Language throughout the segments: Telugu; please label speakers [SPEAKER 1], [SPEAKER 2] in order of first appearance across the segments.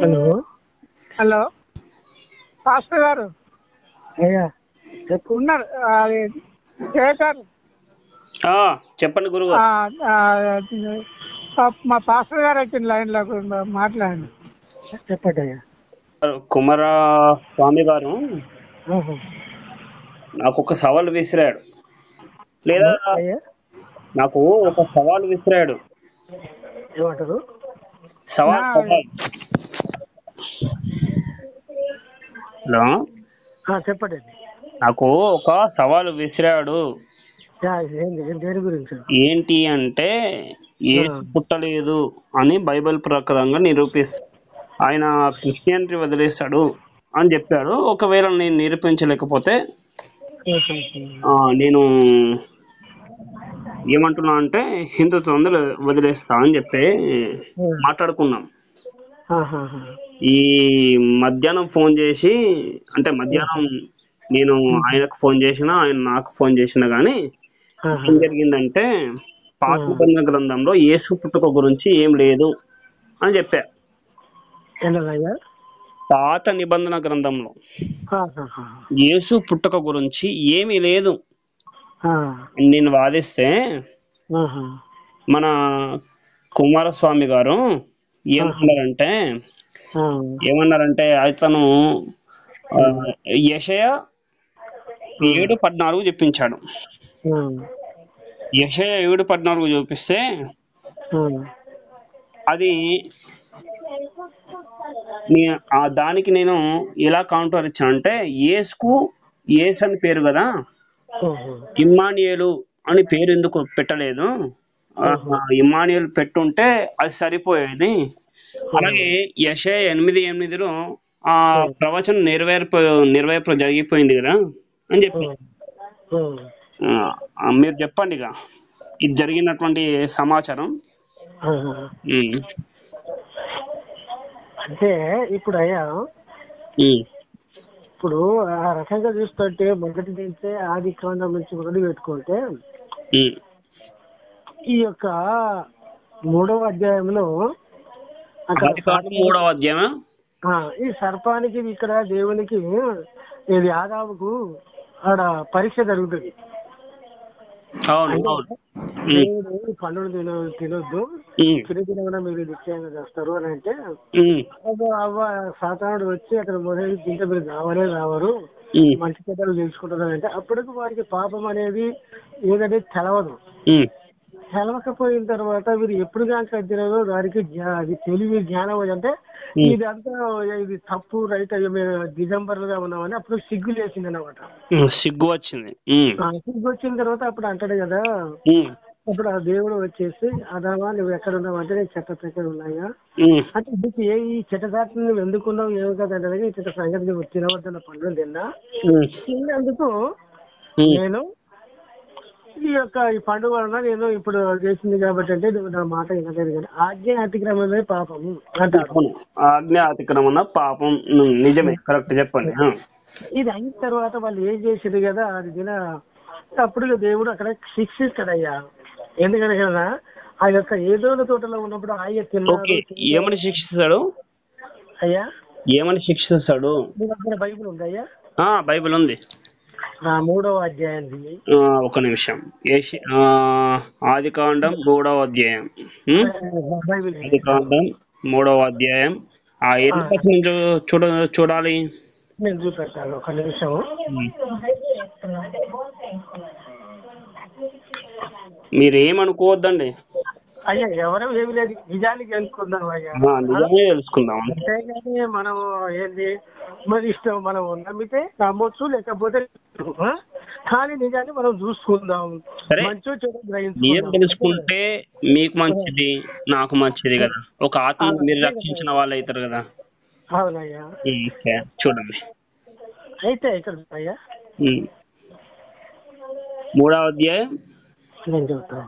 [SPEAKER 1] హలో.
[SPEAKER 2] హలో పాస్టర్ గారు
[SPEAKER 1] అయ్యా చెప్పు.
[SPEAKER 2] ఉన్నారు. అది చేశారు.
[SPEAKER 3] ఆ, చెప్పండి గురువు.
[SPEAKER 2] ఆ, ఆ, మా పాస్టర్ గారు వచ్చిన లైన్లో మాట్లాడండి.
[SPEAKER 1] చెప్పండి అయ్యా.
[SPEAKER 3] కుమార స్వామి గారు
[SPEAKER 1] ఆహా.
[SPEAKER 3] నాకు ఒక సవాల్ విసిరాడు, లేదా
[SPEAKER 1] అయ్యా
[SPEAKER 3] నాకు ఒక సవాల్ విసిరాడు.
[SPEAKER 1] ఏమంటారు?
[SPEAKER 3] సవాల్
[SPEAKER 2] నా-
[SPEAKER 3] సవాల్. హలో,
[SPEAKER 1] చెప్పండి.
[SPEAKER 3] నాకు ఒక సవాల్ విసిరాడు.
[SPEAKER 1] దేని గురించి?
[SPEAKER 3] ఏంటి అంటే యేసు పుట్టలేదు అని బైబిల్ ప్రకారంగా నిరూపిస్తా, ఆయన క్రిస్టియానిటీ వదిలేశాడు అని చెప్పాడు. ఒకవేళ నేను నిరూపించలేకపోతే నేను ఏమంటున్నా అంటే హిందుత్వం వదిలేస్తా అని చెప్పి మాట్లాడుకున్నాం. ఈ మధ్యాహ్నం ఫోన్ చేసి, అంటే మధ్యాహ్నం నేను ఆయనకు ఫోన్ చేసిన, ఆయన నాకు ఫోన్ చేసిన, కానీ ఏం జరిగిందంటే పాత నిబంధన గ్రంథంలో యేసు పుట్టుక గురించి ఏం లేదు అని చెప్పా. పాత నిబంధన గ్రంథంలో యేసు పుట్టుక గురించి ఏమీ లేదు నేను వాదిస్తే, మన కుమారస్వామి గారు ఏమన్నారంటే అతను యెషయా 7:14 చెప్పించాడు. యెషయా 7:14 చూపిస్తే అది దానికి నేను ఎలా కౌంటర్ ఇచ్చానంటే, యేసు అని పేరు కదా, ఇమ్మానుయేలు అని పేరు ఎందుకు పెట్టలేదు? ఇమ్మానుయేలు పెట్టుంటే అది సరిపోయేది. అలాగే యెషయా 8:8 ఆ ప్రవచనం నెరవేర్పు జరిగిపోయింది కదా అని చెప్పి. మీరు చెప్పండి ఇక ఇది జరిగినటువంటి సమాచారం.
[SPEAKER 1] అంటే ఇప్పుడు అయ్యా, ఇప్పుడు ఆ రకంగా చూస్తుంటే మొదటి నుంచి ఆది కాండం నుంచి మొదలు పెట్టుకుంటే ఈ యొక్క 3వ అధ్యాయంలో ఈ సర్పానికి ఇక్కడ దేవునికి ఇది ఆదాముకు ఆడ పరీక్ష జరుగుతుంది. దేవుడు పండును తినొద్దు, తినకుండా మీరు నిశ్చయంగా చేస్తారు అని అంటే, సాతానుడు వచ్చి అక్కడ మొదటి తింటే మీరు రావరు, మంచి చెడ్డలు తెలుసుకుంటారు అంటే, అప్పటికి వారికి పాపం అనేది ఏదనేది తెలవదు. తెలవకపోయిన తర్వాత వీరు ఎప్పుడు కానీ తినదో దానికి అది తెలివి జ్ఞానం అంటే ఇదంతా ఇది తప్పు రైట్ అయ్యో మేము డిసెంబర్లుగా ఉన్నామని అప్పుడు సిగ్గు లేచింది అనమాట.
[SPEAKER 3] సిగ్గు వచ్చింది.
[SPEAKER 1] సిగ్గు వచ్చిన తర్వాత అప్పుడు అంటాడు కదా, అప్పుడు ఆ దేవుడు వచ్చేసి, అదావా నువ్వు ఎక్కడ ఉన్నావు అంటే నేను చెట్ట దగ్గర ఉన్నాయా అంటే, నీకు ఈ చెట్ట దాటి నువ్వు ఎందుకున్నావు ఏమి కదంటే, ఈ చెట్ట సంగతి నువ్వు తినవద్దన్న పండుగ తిన్నందుకు నేను ఈ యొక్క ఈ పండుగ వలన నేను ఇప్పుడు చేసింది కాబట్టి అంటే నువ్వు నా మాట వినలేదు కానీ ఆజ్ఞ అతిక్రమమే పాపము అంటాడు.
[SPEAKER 3] ఆజ్ఞ అతిక్రమణ పాపం, నిజమే, కరెక్ట్ చెప్పండి.
[SPEAKER 1] ఇది అయిన తర్వాత వాళ్ళు ఏం చేసింది కదా, అది తిన అప్పుడు దేవుడు అక్కడ శిక్షిస్తాడయ్యా. ఎందుకంటే కదా ఆ యొక్క ఏదోల తోటలో ఉన్నప్పుడు ఆయన తిన్నాడు.
[SPEAKER 3] ఏమని శిక్షిస్తాడు
[SPEAKER 1] అయ్యా?
[SPEAKER 3] ఏమని శిక్షిస్తాడు?
[SPEAKER 1] మీ దగ్గర బైబిల్ ఉందయ్యా?
[SPEAKER 3] బైబిల్ ఉంది.
[SPEAKER 1] 3వ అధ్యాయం.
[SPEAKER 3] ఒక నిమిషం. ఆది కాండం 3వ అధ్యాయం. ఆది కాండం 3వ అధ్యాయం ఎన్ని వచనం చూడాలి?
[SPEAKER 1] నేను చూపెట్టాను, ఒక నిమిషం.
[SPEAKER 3] మీరేమనుకోవద్దండి
[SPEAKER 1] అయ్యా, ఎవరో ఏమి లేదు, నిజానికి తెలుసుకుందాం అయ్యా.
[SPEAKER 3] నిజమే తెలుసుకుందాం.
[SPEAKER 1] అంతేగాని మనం ఏంది మరి ఇష్టం, మనం నమ్మితే నమ్మొచ్చు, లేకపోతే కానీ నిజాన్ని మనం చూసుకుందాం. మంచి చెడు గ్రహించుకుందాం.
[SPEAKER 3] తెలుసుకుంటే మీకు మంచిది, నాకు మంచిది కదా. ఒక ఆత్మ మీరు రక్షించిన వాళ్ళు అవుతారు కదా.
[SPEAKER 1] అవునయ్యా.
[SPEAKER 3] చూడండి
[SPEAKER 1] అయితే ఇక్కడ అయ్యా
[SPEAKER 3] 3వ అధ్యాయం
[SPEAKER 1] నేను చెప్తాను.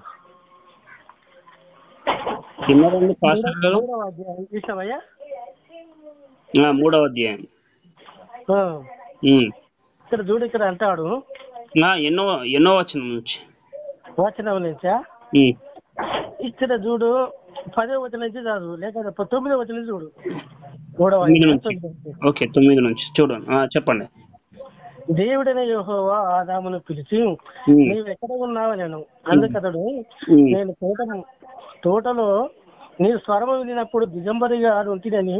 [SPEAKER 3] 3వ అధ్యాయం
[SPEAKER 1] ఇక్కడ చూడు, ఇక్కడ అంటాడు
[SPEAKER 3] ఎన్నో వచనం నుంచి
[SPEAKER 1] నుంచా? ఇక్కడ చూడు 10వ వచనం నుంచి చదువు, లేక 9వ వచనం చూడు. మూడవ
[SPEAKER 3] 9 నుంచి. ఓకే, 9 నుంచి చూడండి. చెప్పండి.
[SPEAKER 1] దేవుడైన యెహోవా ఆదామును పిలిచి, నీవెక్కడ ఉన్నావు నేను. అందుకతడు, నేను తోటలో నీ స్వరము వినినప్పుడు దిగంబరిగా ఉంటినని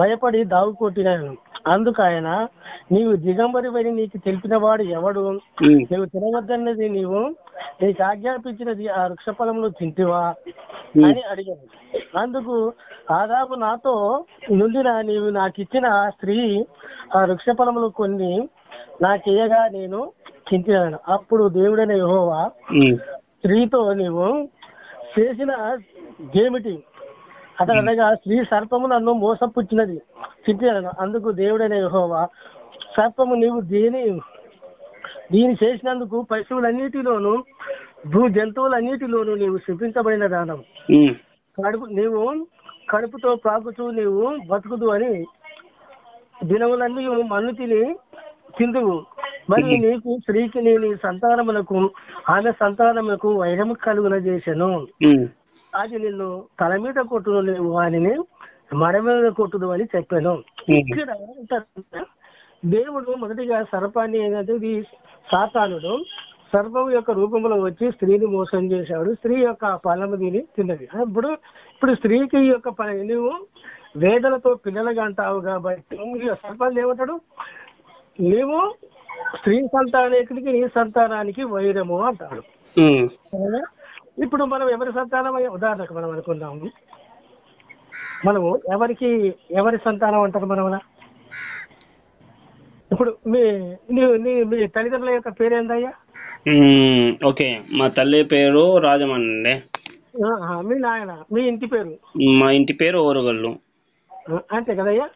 [SPEAKER 1] భయపడి దాగుకొట్టినాను. అందుకు ఆయన, నీవు దిగంబరివని నీకు తెలిపిన వాడు ఎవడు? నీవు తినవద్దన్నది నీకు ఆజ్ఞాపించినది ఆ వృక్ష ఫలములు తింటివా అని అడిగాను. అందుకు ఆదాము, నాతో నుండిన నీవు నాకిచ్చిన స్త్రీ ఆ వృక్ష ఫలములు కొన్ని నాకేయగా నేను తింటున్నాను. అప్పుడు దేవుడైన యెహోవా స్త్రీతో, నీవు చేసిన ఏమిటి అతనగా, స్త్రీ సర్పము నన్ను మోసపుచ్చినది తింటున్నాను. అందుకు దేవుడైన యెహోవా, సర్పము నీవు దీని చేసినందుకు పశువులన్నిటిలోను భూ జంతువులన్నిటిలోను నీవు శపించబడిన దానవు. నీవు కడుపుతో ప్రాకుతూ నీవు బతుకుదు అని దినములన్నీ మన్ను తిందువు. మరి నీకు స్త్రీకి నీ సంతానములకు ఆమె సంతానములకు వైరము కలుగున చేశాను. అది నిన్ను తల మీద కొట్టును, నీవు వానిని మడ మీద కొట్టుదు అని చెప్పాను. ఇక్కడ దేవుడు మొదటిగా సర్పాన్ని అనేది సాతానుడు సర్పం యొక్క రూపంలో వచ్చి స్త్రీని మోసం చేశాడు. స్త్రీ యొక్క ఫలము తిన్నది. ఇప్పుడు స్త్రీకి ఈ యొక్క నువ్వు వేదనతో పిల్లలుగా అంటావు కాబట్టి సర్పాన్ని ఏమంటాడు, నీవు స్త్రీ సంతానానికి నీ సంతానానికి వైరము అంటాడు. ఇప్పుడు మనం ఎవరి సంతానం, ఉదాహరణకు మనం అనుకుందాము, మనము ఎవరి సంతానం అంటారు మనం? ఇప్పుడు మీ తల్లిదండ్రుల యొక్క పేరేందయ్యా?
[SPEAKER 3] ఓకే, మా తల్లి పేరు రాజమణి.
[SPEAKER 1] మీ నాయన మీ ఇంటి పేరు?
[SPEAKER 3] మా ఇంటి పేరు ఓరుగల్లు.
[SPEAKER 1] అంతే కదయ్యా.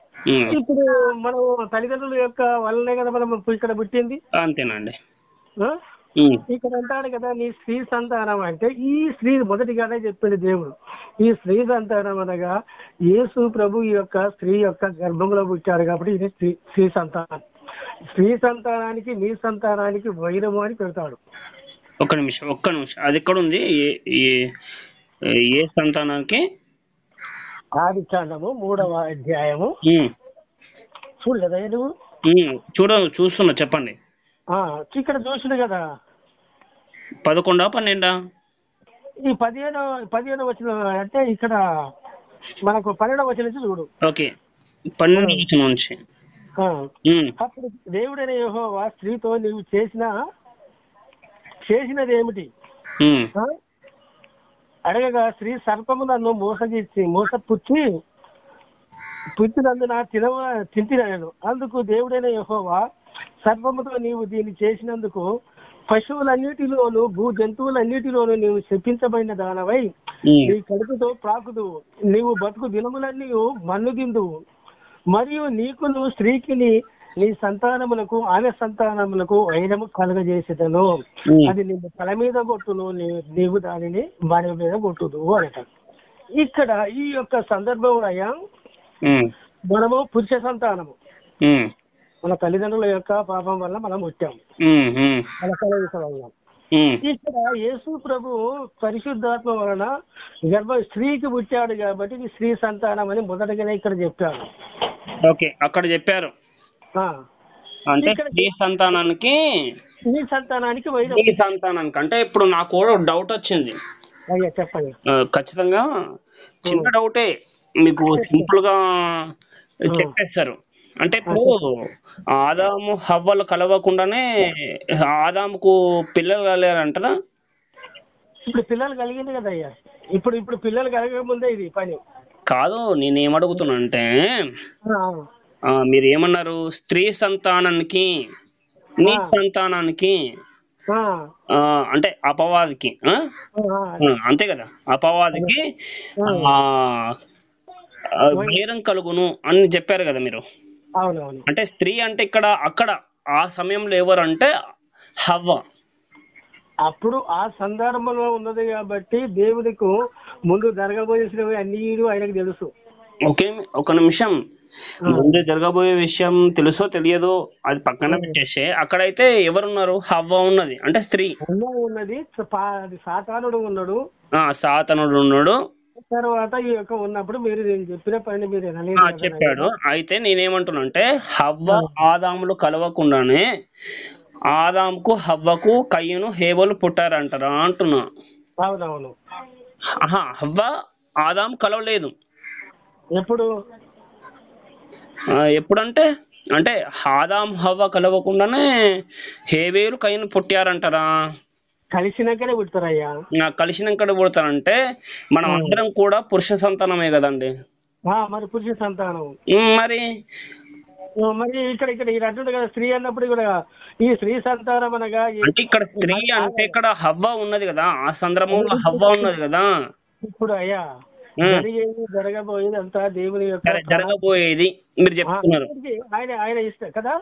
[SPEAKER 1] ఇప్పుడు మనం తల్లిదండ్రుల యొక్క వల్లనే కదా మనం ఇక్కడ పుట్టింది.
[SPEAKER 3] అంతేనండి.
[SPEAKER 1] ఇక్కడ అంటాడు కదా, నీ స్త్రీ సంతానం అంటే ఈ స్త్రీ మొదటిగానే చెప్పింది దేవుడు. ఈ స్త్రీ సంతానం అనగా యేసు ప్రభు ఈ యొక్క స్త్రీ యొక్క గర్భంలో పుట్టాడు కాబట్టి ఇది స్త్రీ సంతానం. స్త్రీ సంతానానికి నీ సంతానానికి వైరము అని పెడతాడు.
[SPEAKER 3] ఒక్క నిమిషం. అది ఎక్కడ ఉంది? ఏ సంతానానికి?
[SPEAKER 1] ఆదికాండము 3వ అధ్యాయము. చూడలేదా నువ్వు?
[SPEAKER 3] చూస్తున్నా, చెప్పండి.
[SPEAKER 1] ఇక్కడ చూసిండు కదా,
[SPEAKER 3] 11, 12
[SPEAKER 1] ఈ 15 వచ్చిన అంటే ఇక్కడ మనకు 12 వచ్చిన నుంచి చూడు.
[SPEAKER 3] ఓకే, 12 వచ్చిన నుంచి.
[SPEAKER 1] అప్పుడు దేవుడైన యెహోవా స్త్రీతో, నీవు చేసినది ఏమిటి అడగగా, స్త్రీ సర్పము నన్ను పుచ్చినందున తింటినాను. అందుకు దేవుడైన యెహోవా, సర్పముతో నీవు దీన్ని చేసినందుకు పశువులన్నిటిలోను భూ జంతువులన్నిటిలోను నీవు శపించబడిన దానవై నీ కడుపుతో ప్రాకుదు, నీవు బతుకు దినములన్నీ మన్ను తిందువు. మరియు నీకును స్త్రీకి నీ సంతానములకు ఆమె సంతానములకు వైరము కలగజేసేదను. అది నిన్ను తల మీద కొట్టును, నీవు దానిని మడి మీద కొట్టుదు అనట. ఇక్కడ ఈ యొక్క సందర్భం అయ్యా, మనము పురుష సంతానము, మన తల్లిదండ్రుల యొక్క పాపం వల్ల మనం వచ్చాము, మన కలగ. ఇక్కడ యేసు ప్రభు పరిశుద్ధాత్మ వలన స్త్రీకి పుట్టాడు కాబట్టి ఇది స్త్రీ సంతానం అని మొదటగానే ఇక్కడ చెప్పాడు.
[SPEAKER 3] ఓకే, అక్కడ చెప్పారు. అంటే నీ సంతానానికి అంటే ఇప్పుడు నాకు డౌట్ వచ్చింది.
[SPEAKER 1] చెప్పండి.
[SPEAKER 3] ఖచ్చితంగా చిన్న డౌటే, మీకు సింపుల్ గా చెప్పేస్తారు. అంటే ఇప్పుడు ఆదాము హవ్వలు కలవకుండానే ఆదాముకు పిల్లలు కలగారంటారా?
[SPEAKER 1] ఇప్పుడు పిల్లలు కలిగింది కదా అయ్యా. ఇప్పుడు పిల్లలు కలగక ముందే ఇది పని
[SPEAKER 3] కాదు. నేనేమడుగుతున్నా అంటే, మీరు ఏమన్నారు? స్త్రీ సంతానానికి నీ సంతానానికి అంటే అపవాదికి, అంతే కదా, అపవాదికి వైరం కలుగును అని చెప్పారు కదా మీరు. అంటే స్త్రీ అంటే అక్కడ ఆ సమయంలో ఎవరు అంటే హవ్వ.
[SPEAKER 1] అప్పుడు ఆ సందర్భంలో ఉన్నది కాబట్టి దేవుడికి ముందు జరగబోయేసినవి అన్ని ఆయనకు తెలుసు.
[SPEAKER 3] ఓకే, ఒక నిమిషం. ముందు జరగబోయే విషయం తెలుసో తెలియదో అది పక్కన పెట్టేసే, అక్కడైతే ఎవరున్నారు? హవ్వ ఉన్నది, అంటే స్త్రీ
[SPEAKER 1] ఉన్నది. సాతానుడు ఉన్నాడు.
[SPEAKER 3] సాతానుడు ఉన్నాడు.
[SPEAKER 1] తర్వాత ఈ యొక్క ఉన్నప్పుడు మీరు చెప్పిన పని మీరు
[SPEAKER 3] చెప్పాడు. అయితే నేనేమంటున్నా అంటే హవ్వ ఆదాములు కలవకుండానే ఆదాముకు హవ్వకు కయ్యను హేబలు పుట్టారంటారా అంటున్నా.
[SPEAKER 1] అవునవును.
[SPEAKER 3] హవ్వ ఆదాము కలవలేదు. ఎప్పుడంటే అంటే ఆదాం హవ్వ కలవకుండానే హేబేలు కయ్యను పుట్టారంటారా?
[SPEAKER 1] కలిసినాకనే పుడతారయ్యా.
[SPEAKER 3] కలిసినాకనే పుడతారంటే మనం అందరం కూడా పురుష సంతానమే కదండి.
[SPEAKER 1] మరి పురుష సంతానం.
[SPEAKER 3] మరి
[SPEAKER 1] ఇక్కడ ఇక్కడ అంటుండే కదా స్త్రీ అన్నప్పుడు కూడా ఈ స్త్రీ సంతానం అనగా
[SPEAKER 3] అంటే ఇక్కడ స్త్రీ అంటే ఇక్కడ హవ్వ ఉన్నది కదా, ఆ సందర్భంలో హవ్వ ఉన్నది కదా.
[SPEAKER 1] ఇప్పుడు అయ్యా జరగబోయేది అంతా దేవుని యొక్క
[SPEAKER 3] జరగబోయేది మీరు చెప్తున్నారు.
[SPEAKER 1] ఆయన ఇష్టం కదా.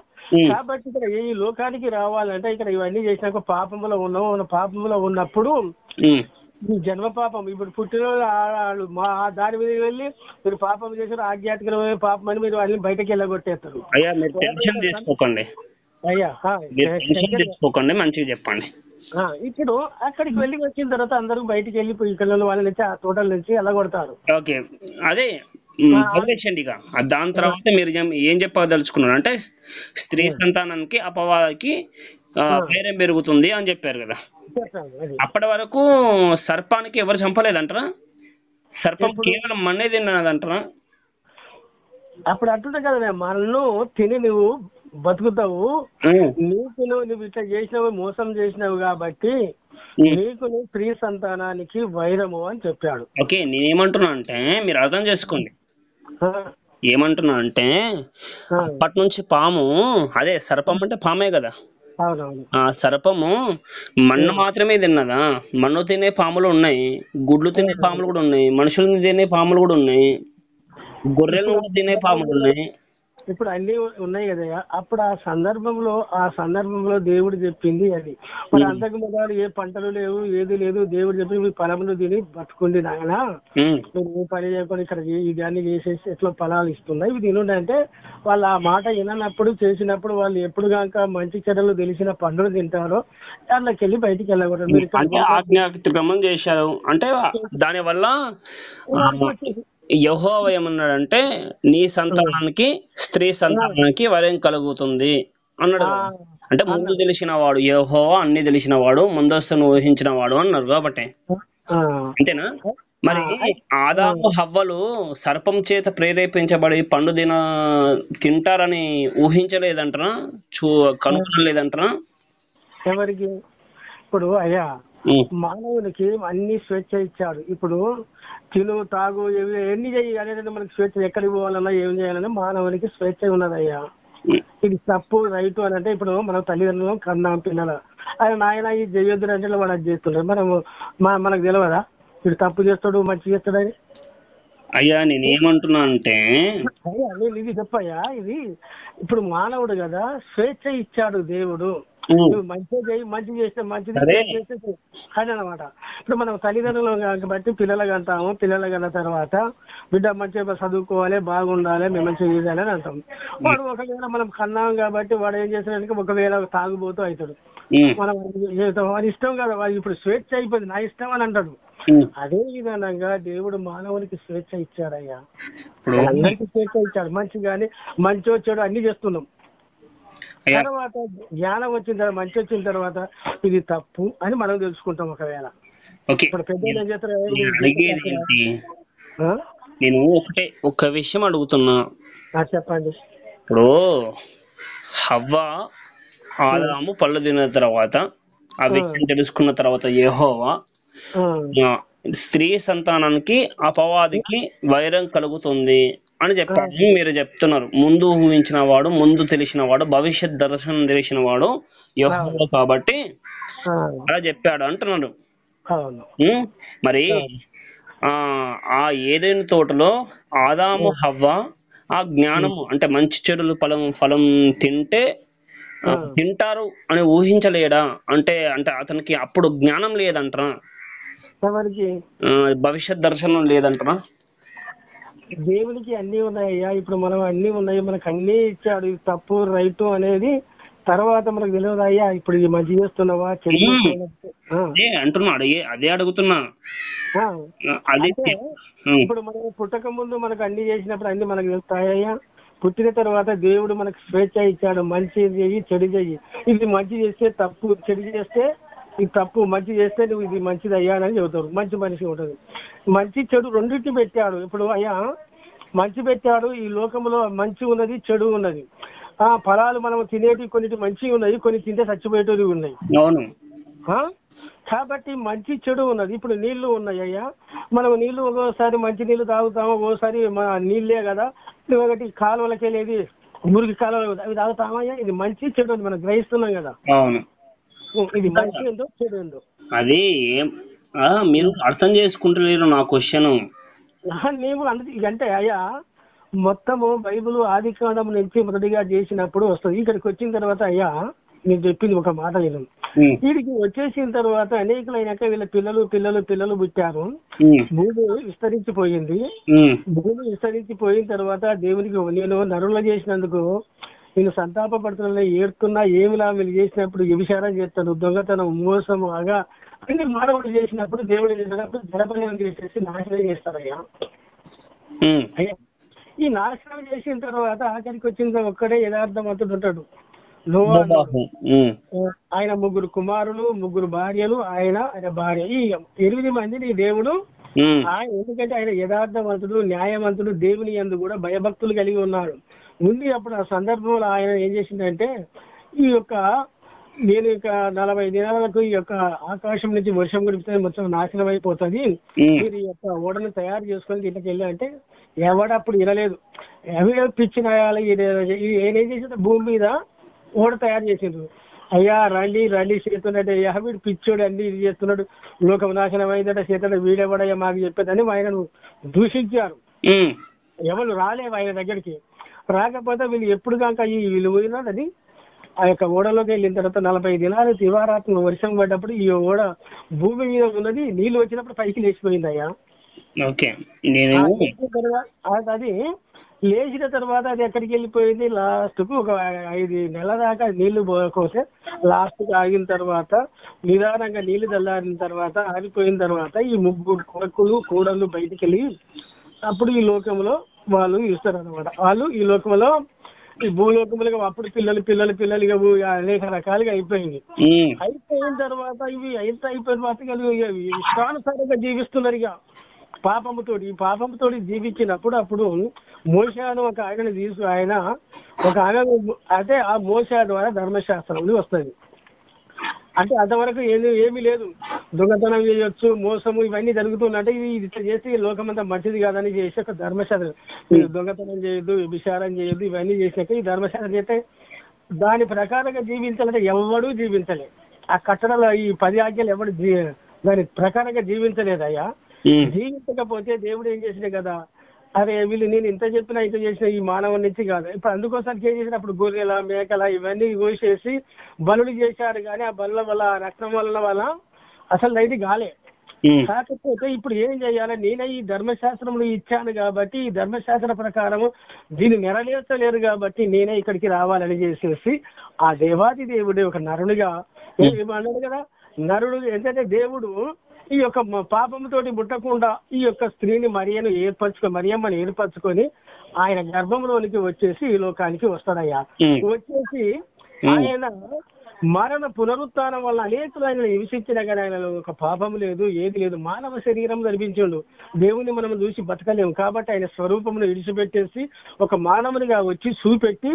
[SPEAKER 1] కాబట్టి ఇక్కడ ఈ లోకానికి రావాలంటే ఇక్కడ ఇవన్నీ చేసినాక పాపంలో ఉన్నాం. పాపంలో ఉన్నప్పుడు ఈ జన్మ పాపం ఇప్పుడు పుట్టిన దాని మీద వెళ్ళి మీరు పాపం చేసిన ఆధ్యాత్మికమైన పాపం అని మీరు అన్ని బయటకు వెళ్ళగొట్టేస్తారు.
[SPEAKER 3] అయ్యా మీరు టెన్షన్ తీసుకోకండి, మంచిగా చెప్పండి.
[SPEAKER 1] ఇప్పుడు అక్కడికి వెళ్ళి వచ్చిన తర్వాత అందరూ బయటికి వెళ్ళిపోయి ఇక్కడ వాళ్ళ నుంచి ఆ తోటల నుంచి వెళ్ళగొడతారు.
[SPEAKER 3] ఓకే, అదే వదిలేసండి. ఇక దాని తర్వాత మీరు ఏం చెప్పదలుచుకున్నారు అంటే స్త్రీ సంతానానికి అపవాదికి ధైర్యం పెరుగుతుంది అని చెప్పారు కదా. అప్పటి వరకు సర్పానికి ఎవరు చంపలేదంటారా? సర్పం కేవలం మన్నే తిన్నదంటారా?
[SPEAKER 1] అప్పుడు అంటుంటే కదా మనను తిని నువ్వు బతుకుతావు, నువ్వు ఇట్లా చేసినావు, మోసం చేసినావు కాబట్టి నీకు స్త్రీ సంతానానికి వైరము అని చెప్పాడు.
[SPEAKER 3] ఓకే, నేనేమంటున్నా అంటే మీరు అర్థం చేసుకోండి. ఏమంటున్నా అంటే అప్పటి నుంచి పాము, అదే సర్పం అంటే పామే కదా, ఆ సర్పము మన్ను మాత్రమే తిన్నదా? మన్ను తినే పాములు ఉన్నాయి, గుడ్లు తినే పాములు కూడా ఉన్నాయి, మనుషులను తినే పాములు కూడా ఉన్నాయి, గొర్రెలు తినే పాములు ఉన్నాయి.
[SPEAKER 1] ఇప్పుడు అన్ని ఉన్నాయి కదా. అప్పుడు ఆ సందర్భంలో దేవుడు చెప్పింది అది. మరి అంతకు మొదలు ఏ పంటలు లేవు, ఏది లేదు. దేవుడు చెప్పి మీ ఫలములు తిని బతుకుండి నాయన, మీరు ఏ పని చేయకుండా ఇక్కడ ఇది అన్ని చేసేసి ఎట్లా ఫలాలు ఇస్తున్నాయి ఇవి తినండి అంటే వాళ్ళు ఆ మాట వినప్పుడు చేసినప్పుడు వాళ్ళు ఎప్పుడు కాక మంచి చెడ్డలు తెలిసిన పండుగ తింటారో దాంట్లోకి వెళ్ళి బయటికి వెళ్ళకూడదు.
[SPEAKER 3] ఆజ్ఞాతిక్రమం చేశారు అంటే దాని వల్ల యెహోవా ఏమన్నాడంటే నీ సంతానానికి స్త్రీ సంతానానికి వరం కలుగుతుంది అన్నాడు. అంటే ముందు తెలిసిన వాడు యెహోవా, అన్ని తెలిసిన వాడు, ముందస్తును ఊహించిన వాడు అన్నారు కాబట్టి. అంతేనా? మరి ఆదాము హవ్వలు సర్పం చేత ప్రేరేపించబడి పండు తింటారని ఊహించలేదంటారా? కనుగొనలేదంటారా?
[SPEAKER 1] ఎవరికి? ఇప్పుడు అయ్యా మానవునికి అన్ని స్వేచ్ఛ ఇచ్చాడు. ఇప్పుడు తిను తాగు ఎన్ని చేయి అనేది మనకి స్వేచ్ఛ, ఎక్కడికి పోవాలన్నా ఏం చేయాలన్నా మానవునికి స్వేచ్ఛ ఉన్నదయ్యా. ఇది తప్పు రైతు అని అంటే ఇప్పుడు మనం తల్లిదండ్రులు కన్నాం పిల్లలు ఆయన నాయన ఇది చేయొద్దు అంటే వాడు అది చేస్తుంటారు. మనకు తెలియదా వీడు తప్పు చేస్తాడు మంచి చేస్తాడని?
[SPEAKER 3] అయ్యా నేనేమంటున్నా అంటే
[SPEAKER 1] ఇది చెప్పయ్యా, ఇది ఇప్పుడు మానవుడు కదా, స్వేచ్ఛ ఇచ్చాడు దేవుడు. నువ్వు మంచిగా చేయి, మంచి చేస్తే మంచిది చేస్తే అది అనమాట. ఇప్పుడు మనం తల్లిదండ్రులు కాబట్టి పిల్లలు కంటాము, పిల్లలు కన్న తర్వాత బిడ్డ మంచిగా చదువుకోవాలి, బాగుండాలి, మేము మంచిగా చేయాలి అని అంటాం. వాడు ఒకవేళ మనం కన్నాం కాబట్టి వాడు ఏం చేస్తాడంటే ఒకవేళ తాగుబోతూ అవుతాడు. మనం వాడి ఇష్టం కదా, వాడు ఇప్పుడు స్వేచ్ఛ అయిపోయింది, నా ఇష్టం అని అంటాడు. అదే విధానంగా దేవుడు మానవునికి స్వేచ్ఛ ఇచ్చాడయ్యా, అందరికి స్వేచ్ఛ ఇచ్చాడు. మంచి కానీ మంచి వచ్చాడు అన్ని చేస్తున్నాం. తర్వాత జ్ఞానం వచ్చిన తర్వాత మంచి వచ్చిన తర్వాత ఇది తప్పు అని మనం తెలుసుకుంటాం. ఒకవేళ ఇప్పుడు పెద్దలు ఏం చేస్తారు,
[SPEAKER 3] నేను ఒక విషయం అడుగుతున్నా,
[SPEAKER 1] చెప్పండి.
[SPEAKER 3] ఇప్పుడు హవ్వ ఆదాము పళ్ళు తిన్న తర్వాత ఆ విషయం తెలుసుకున్న తర్వాత యెహోవా స్త్రీ సంతానానికి అపవాదికి వైరం కలుగుతుంది అని చెప్పాడు. మీరు చెప్తున్నారు ముందు ఊహించిన వాడు, ముందు తెలిసిన వాడు, భవిష్యత్ దర్శనం తెలిసిన వాడు యెహోవా కాబట్టి అలా చెప్పాడు అంటున్నాడు. మరి ఆ ఏదైనా తోటలో ఆదాము హవ్వ ఆ జ్ఞానము అంటే మంచి చెడులు ఫలం తింటారు అని ఊహించలేడా? అంటే అతనికి అప్పుడు జ్ఞానం లేదంటరా? భవిష్యత్ దర్శనం లేదంటరా?
[SPEAKER 1] దేవునికి అన్ని ఉన్నాయ్యా. ఇప్పుడు మనం అన్ని ఉన్నాయి, మనకు అన్ని ఇచ్చాడు. ఇది తప్పు రైట్ అనేది తర్వాత మనకు తెలియదు అయ్యా. ఇప్పుడు ఇది మంచి చేస్తున్నావా చెడు
[SPEAKER 3] అంటున్నాడు, అదే అడుగుతున్నా.
[SPEAKER 1] ఇప్పుడు మనం పుట్టక ముందు మనకు అన్ని చేసినప్పుడు అన్ని మనకు తెలుస్తాయ్యా. పుట్టిన తర్వాత దేవుడు మనకు స్వేచ్ఛ ఇచ్చాడు. మంచి చెయ్యి చెడు చెయ్యి. ఇది మంచి చేస్తే తప్పు, చెడు చేస్తే ఇది తప్పు, మంచి చేస్తే నువ్వు ఇది మంచిది అయ్యా అని చెబుతారు. మంచి మనిషి ఉంటుంది. మంచి చెడు రెండింటి పెట్టాడు. ఇప్పుడు అయ్యా మంచి పెట్టాడు. ఈ లోకంలో మంచి ఉన్నది, చెడు ఉన్నది. ఆ ఫలాలు మనం తినేటి కొన్నిటి మంచి ఉన్నాయి, కొన్ని తింటే చచ్చిపోయేటివి ఉన్నాయి. కాబట్టి మంచి చెడు ఉన్నది. ఇప్పుడు నీళ్లు ఉన్నాయి అయ్యా. మనం నీళ్లు ఒకసారి మంచి నీళ్లు తాగుతాము, ఓసారి నీళ్ళే కదా, ఒకటి కాలువలకి వెళ్ళేది మురికి కాలువలు అవి తాగుతామయ్యా. ఇది మంచి చెడు మనం గ్రహిస్తున్నాం కదా. ఇది మంచి ఏందో చెడు ఏందో
[SPEAKER 3] అది మీరు అర్థం చేసుకుంటలేరు నా క్వశ్చన్.
[SPEAKER 1] మేము అంటే అయ్యా మొత్తము బైబిల్ ఆది కాండం నుంచి మొదటిగా చేసినప్పుడు వస్తుంది. ఇక్కడికి వచ్చిన తర్వాత అయ్యా నేను చెప్పింది ఒక మాట విను. వీడికి వచ్చేసిన తర్వాత అనేకులైనాక వీళ్ళ పిల్లలు పిల్లలు పిల్లలు పుట్టారు. భూమి విస్తరించిపోయింది. భూమి విస్తరించిపోయిన తర్వాత దేవునికి నేను నరుల చేసినందుకు నేను సంతాపడుతున్నా, ఏడుతున్నా, ఏమిలా వీళ్ళు చేసినప్పుడు వ్యభిచారం చేస్తాను, దొంగతనం, మోసం, అగా అన్ని మానవుడు చేసినప్పుడు దేవుడు చేసినప్పుడు జలపనం చేసేసి నాశనం చేస్తారయ్యా. అయ్యా ఈ నాశనం చేసిన తర్వాత ఆఖరికి వచ్చిన ఒక్కడే యథార్థవంతుడు ఉంటాడు. ఆయన 3 కుమారులు, 3 భార్యలు, ఆయన భార్య, ఈ 8 మందిని దేవుడు ఆయన, ఎందుకంటే ఆయన యథార్థవంతుడు, న్యాయవంతుడు, దేవుని యందు కూడా భయభక్తులు కలిగి ఉన్నాడు. ఉంది అప్పుడు ఆ సందర్భంలో ఆయన ఏం చేసిందంటే ఈ యొక్క నేను ఇక 40 దినాలకు ఈ యొక్క ఆకాశం నుంచి వర్షం కురిపితే మొత్తం నాశనం అయిపోతుంది, మీరు ఈ యొక్క ఓడను తయారు చేసుకొని ఇంటికి వెళ్ళి అంటే ఎవడప్పుడు వినలేదు. ఎవరో పిచ్చిన ఏం చేసింది భూమి మీద ఓడ తయారు చేసిండ్రు. అయ్యా రండి రండి చేస్తున్నాడు, అయ్యా వీడు పిచ్చోడు అన్ని ఇది చేస్తున్నాడు, లోకం నాశనం అయిందట, చేతాడు వీడెవడయ్యా మాకు చెప్పేదని ఆయనను దూషించారు. ఎవరు రాలేవు ఆయన దగ్గరికి. రాకపోతే వీళ్ళు ఎప్పుడు కాక వీళ్ళు పోయినాడని ఆ యొక్క ఓడలోకి వెళ్ళిన తర్వాత 40 దినాలు దివారాత్మ వర్షం పడ్డప్పుడు ఈ ఓడ భూమి మీద ఉన్నది, నీళ్లు వచ్చినప్పుడు పైకి లేచిపోయింది అయ్యా. అది లేచిన తర్వాత అది ఎక్కడికి వెళ్ళిపోయింది, లాస్ట్ కు ఒక 5 నెలల దాకా నీళ్లు పోతే లాస్ట్ కు ఆగిన తర్వాత నిదానంగా నీళ్లు చల్లారిన తర్వాత ఆగిపోయిన తర్వాత ఈ 3 కొడుకులు కోడళ్ళు బయటికి వెళ్ళి అప్పుడు ఈ లోకంలో వాళ్ళు ఇస్తారు అనమాట. వాళ్ళు ఈ లోకంలో ఈ భూలోకములుగా అప్పుడు పిల్లలు పిల్లలు పిల్లలుగా అనేక రకాలుగా అయిపోయింది. అయిపోయిన తర్వాత ఇవి అయిపోయిన తర్వాత ఇష్టానుసారంగా జీవిస్తున్నారు. ఇక పాపముతోటి జీవించినప్పుడు అప్పుడు మోషేను ఒక ఆయనను ఆయన ఒక ఆయన అంటే ఆ మోషే ద్వారా ధర్మశాస్త్రం వస్తుంది. అంటే అంతవరకు ఏమీ లేదు, దొంగతనం చేయొచ్చు, మోసము ఇవన్నీ జరుగుతుందంటే ఇది ఇట్లా చేసి లోకమంతా మంచిది కాదని చేసి ఒక ధర్మశాస్త్రం, దొంగతనం చేయొద్దు, విచారం చేయొద్దు, ఇవన్నీ చేసినాక ఈ ధర్మశాస్త్రం చేస్తే దాని ప్రకారంగా జీవించాలంటే ఎవడూ జీవించలే. ఆ కట్టడలో ఈ 10 ఆజ్ఞలు ఎవడు దాని ప్రకారంగా జీవించలేదయ్యా. జీవించకపోతే దేవుడు ఏం చేసినా కదా, అరే వీళ్ళు నేను ఇంత చెప్పినా ఇంత చేసిన ఈ మానవుల నుంచి కాదు. ఇప్పుడు అందుకోసానికి ఏం చేసినప్పుడు గొర్రెల మేకల ఇవన్నీ కోసేసి బలులు చేశారు. కానీ ఆ బలుల వల్ల రక్తం వల్ల అసలు నైతి కాలే. కాకపోతే ఇప్పుడు ఏం చేయాలి, నేనే ఈ ధర్మశాస్త్రంలో ఇచ్చాను కాబట్టి ఈ ధర్మశాస్త్ర ప్రకారము దీన్ని నెరవేర్చలేరు కాబట్టి నేనే ఇక్కడికి రావాలని చేసేసి ఆ దేవాది దేవుడే ఒక నరునిగా ఏమన్నాడు కదా, నరుడు ఏంటంటే దేవుడు ఈ యొక్క పాపంతోటి ముట్టకుండా ఈ యొక్క స్త్రీని మరియమ్మని ఏర్పరచుకొని ఆయన గర్భంలోనికి వచ్చేసి ఈ లోకానికి వస్తాడయ్యా. వచ్చేసి ఆయన మరణ పునరుత్థానం వల్ల అనేకులు ఆయన హింసించిన కానీ ఆయనలో ఒక పాపం లేదు, ఏది లేదు. మానవ శరీరం ధరించిండు. దేవుని మనం చూసి బతకలేము కాబట్టి ఆయన స్వరూపమును విడిచిపెట్టేసి ఒక మానవునిగా వచ్చి చూపెట్టి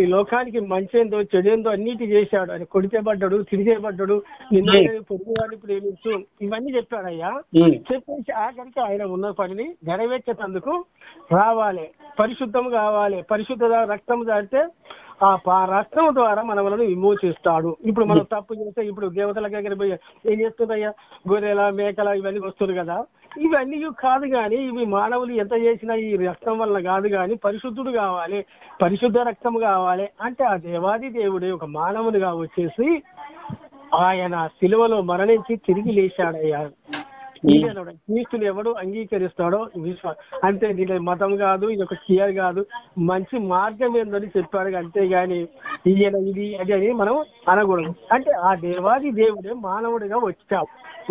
[SPEAKER 1] ఈ లోకానికి మంచేందో చెడేందో అన్నిటి చేశాడు. ఆయన కొడితేబడ్డాడు, తిరిగేబడ్డాడు, నిన్న పొరుగువాడిని ప్రేమించు, ఇవన్నీ చెప్పాడయ్యా. చెప్పేసి ఆఖరికి ఆయన ఉన్న పనిని నెరవేర్చేందుకు రావాలి, పరిశుద్ధం కావాలి. పరిశుద్ధ రక్తం దాటితే ఆ రక్తం ద్వారా మనలను విమోచిస్తాడు. ఇప్పుడు మనం తప్పు చేస్తే ఇప్పుడు దేవతల దగ్గర పోయి ఏం చేస్తుందయ్యా, గొర్రెల మేకల ఇవన్నీ వస్తుంది కదా, ఇవన్నీ కాదు కానీ ఇవి మానవులు ఎంత చేసినా ఈ రక్తం వల్ల కాదు కానీ పరిశుద్ధుడు కావాలి, పరిశుద్ధ రక్తం కావాలి. అంటే ఆ దేవాది దేవుడే ఒక మానవునిగా వచ్చేసి ఆయన శిలువలో మరణించి తిరిగి లేచాడయ్యా. క్రీస్తుని ఎవడు అంగీకరిస్తాడో అంతే. దీని మతం కాదు, ఇది ఒక క్రియర్ కాదు, మంచి మార్గం ఏందని చెప్పాడు. అంతేగాని ఈయన ఇది అది అని మనం అనకూడదు. అంటే ఆ దేవాది దేవుడే మానవుడిగా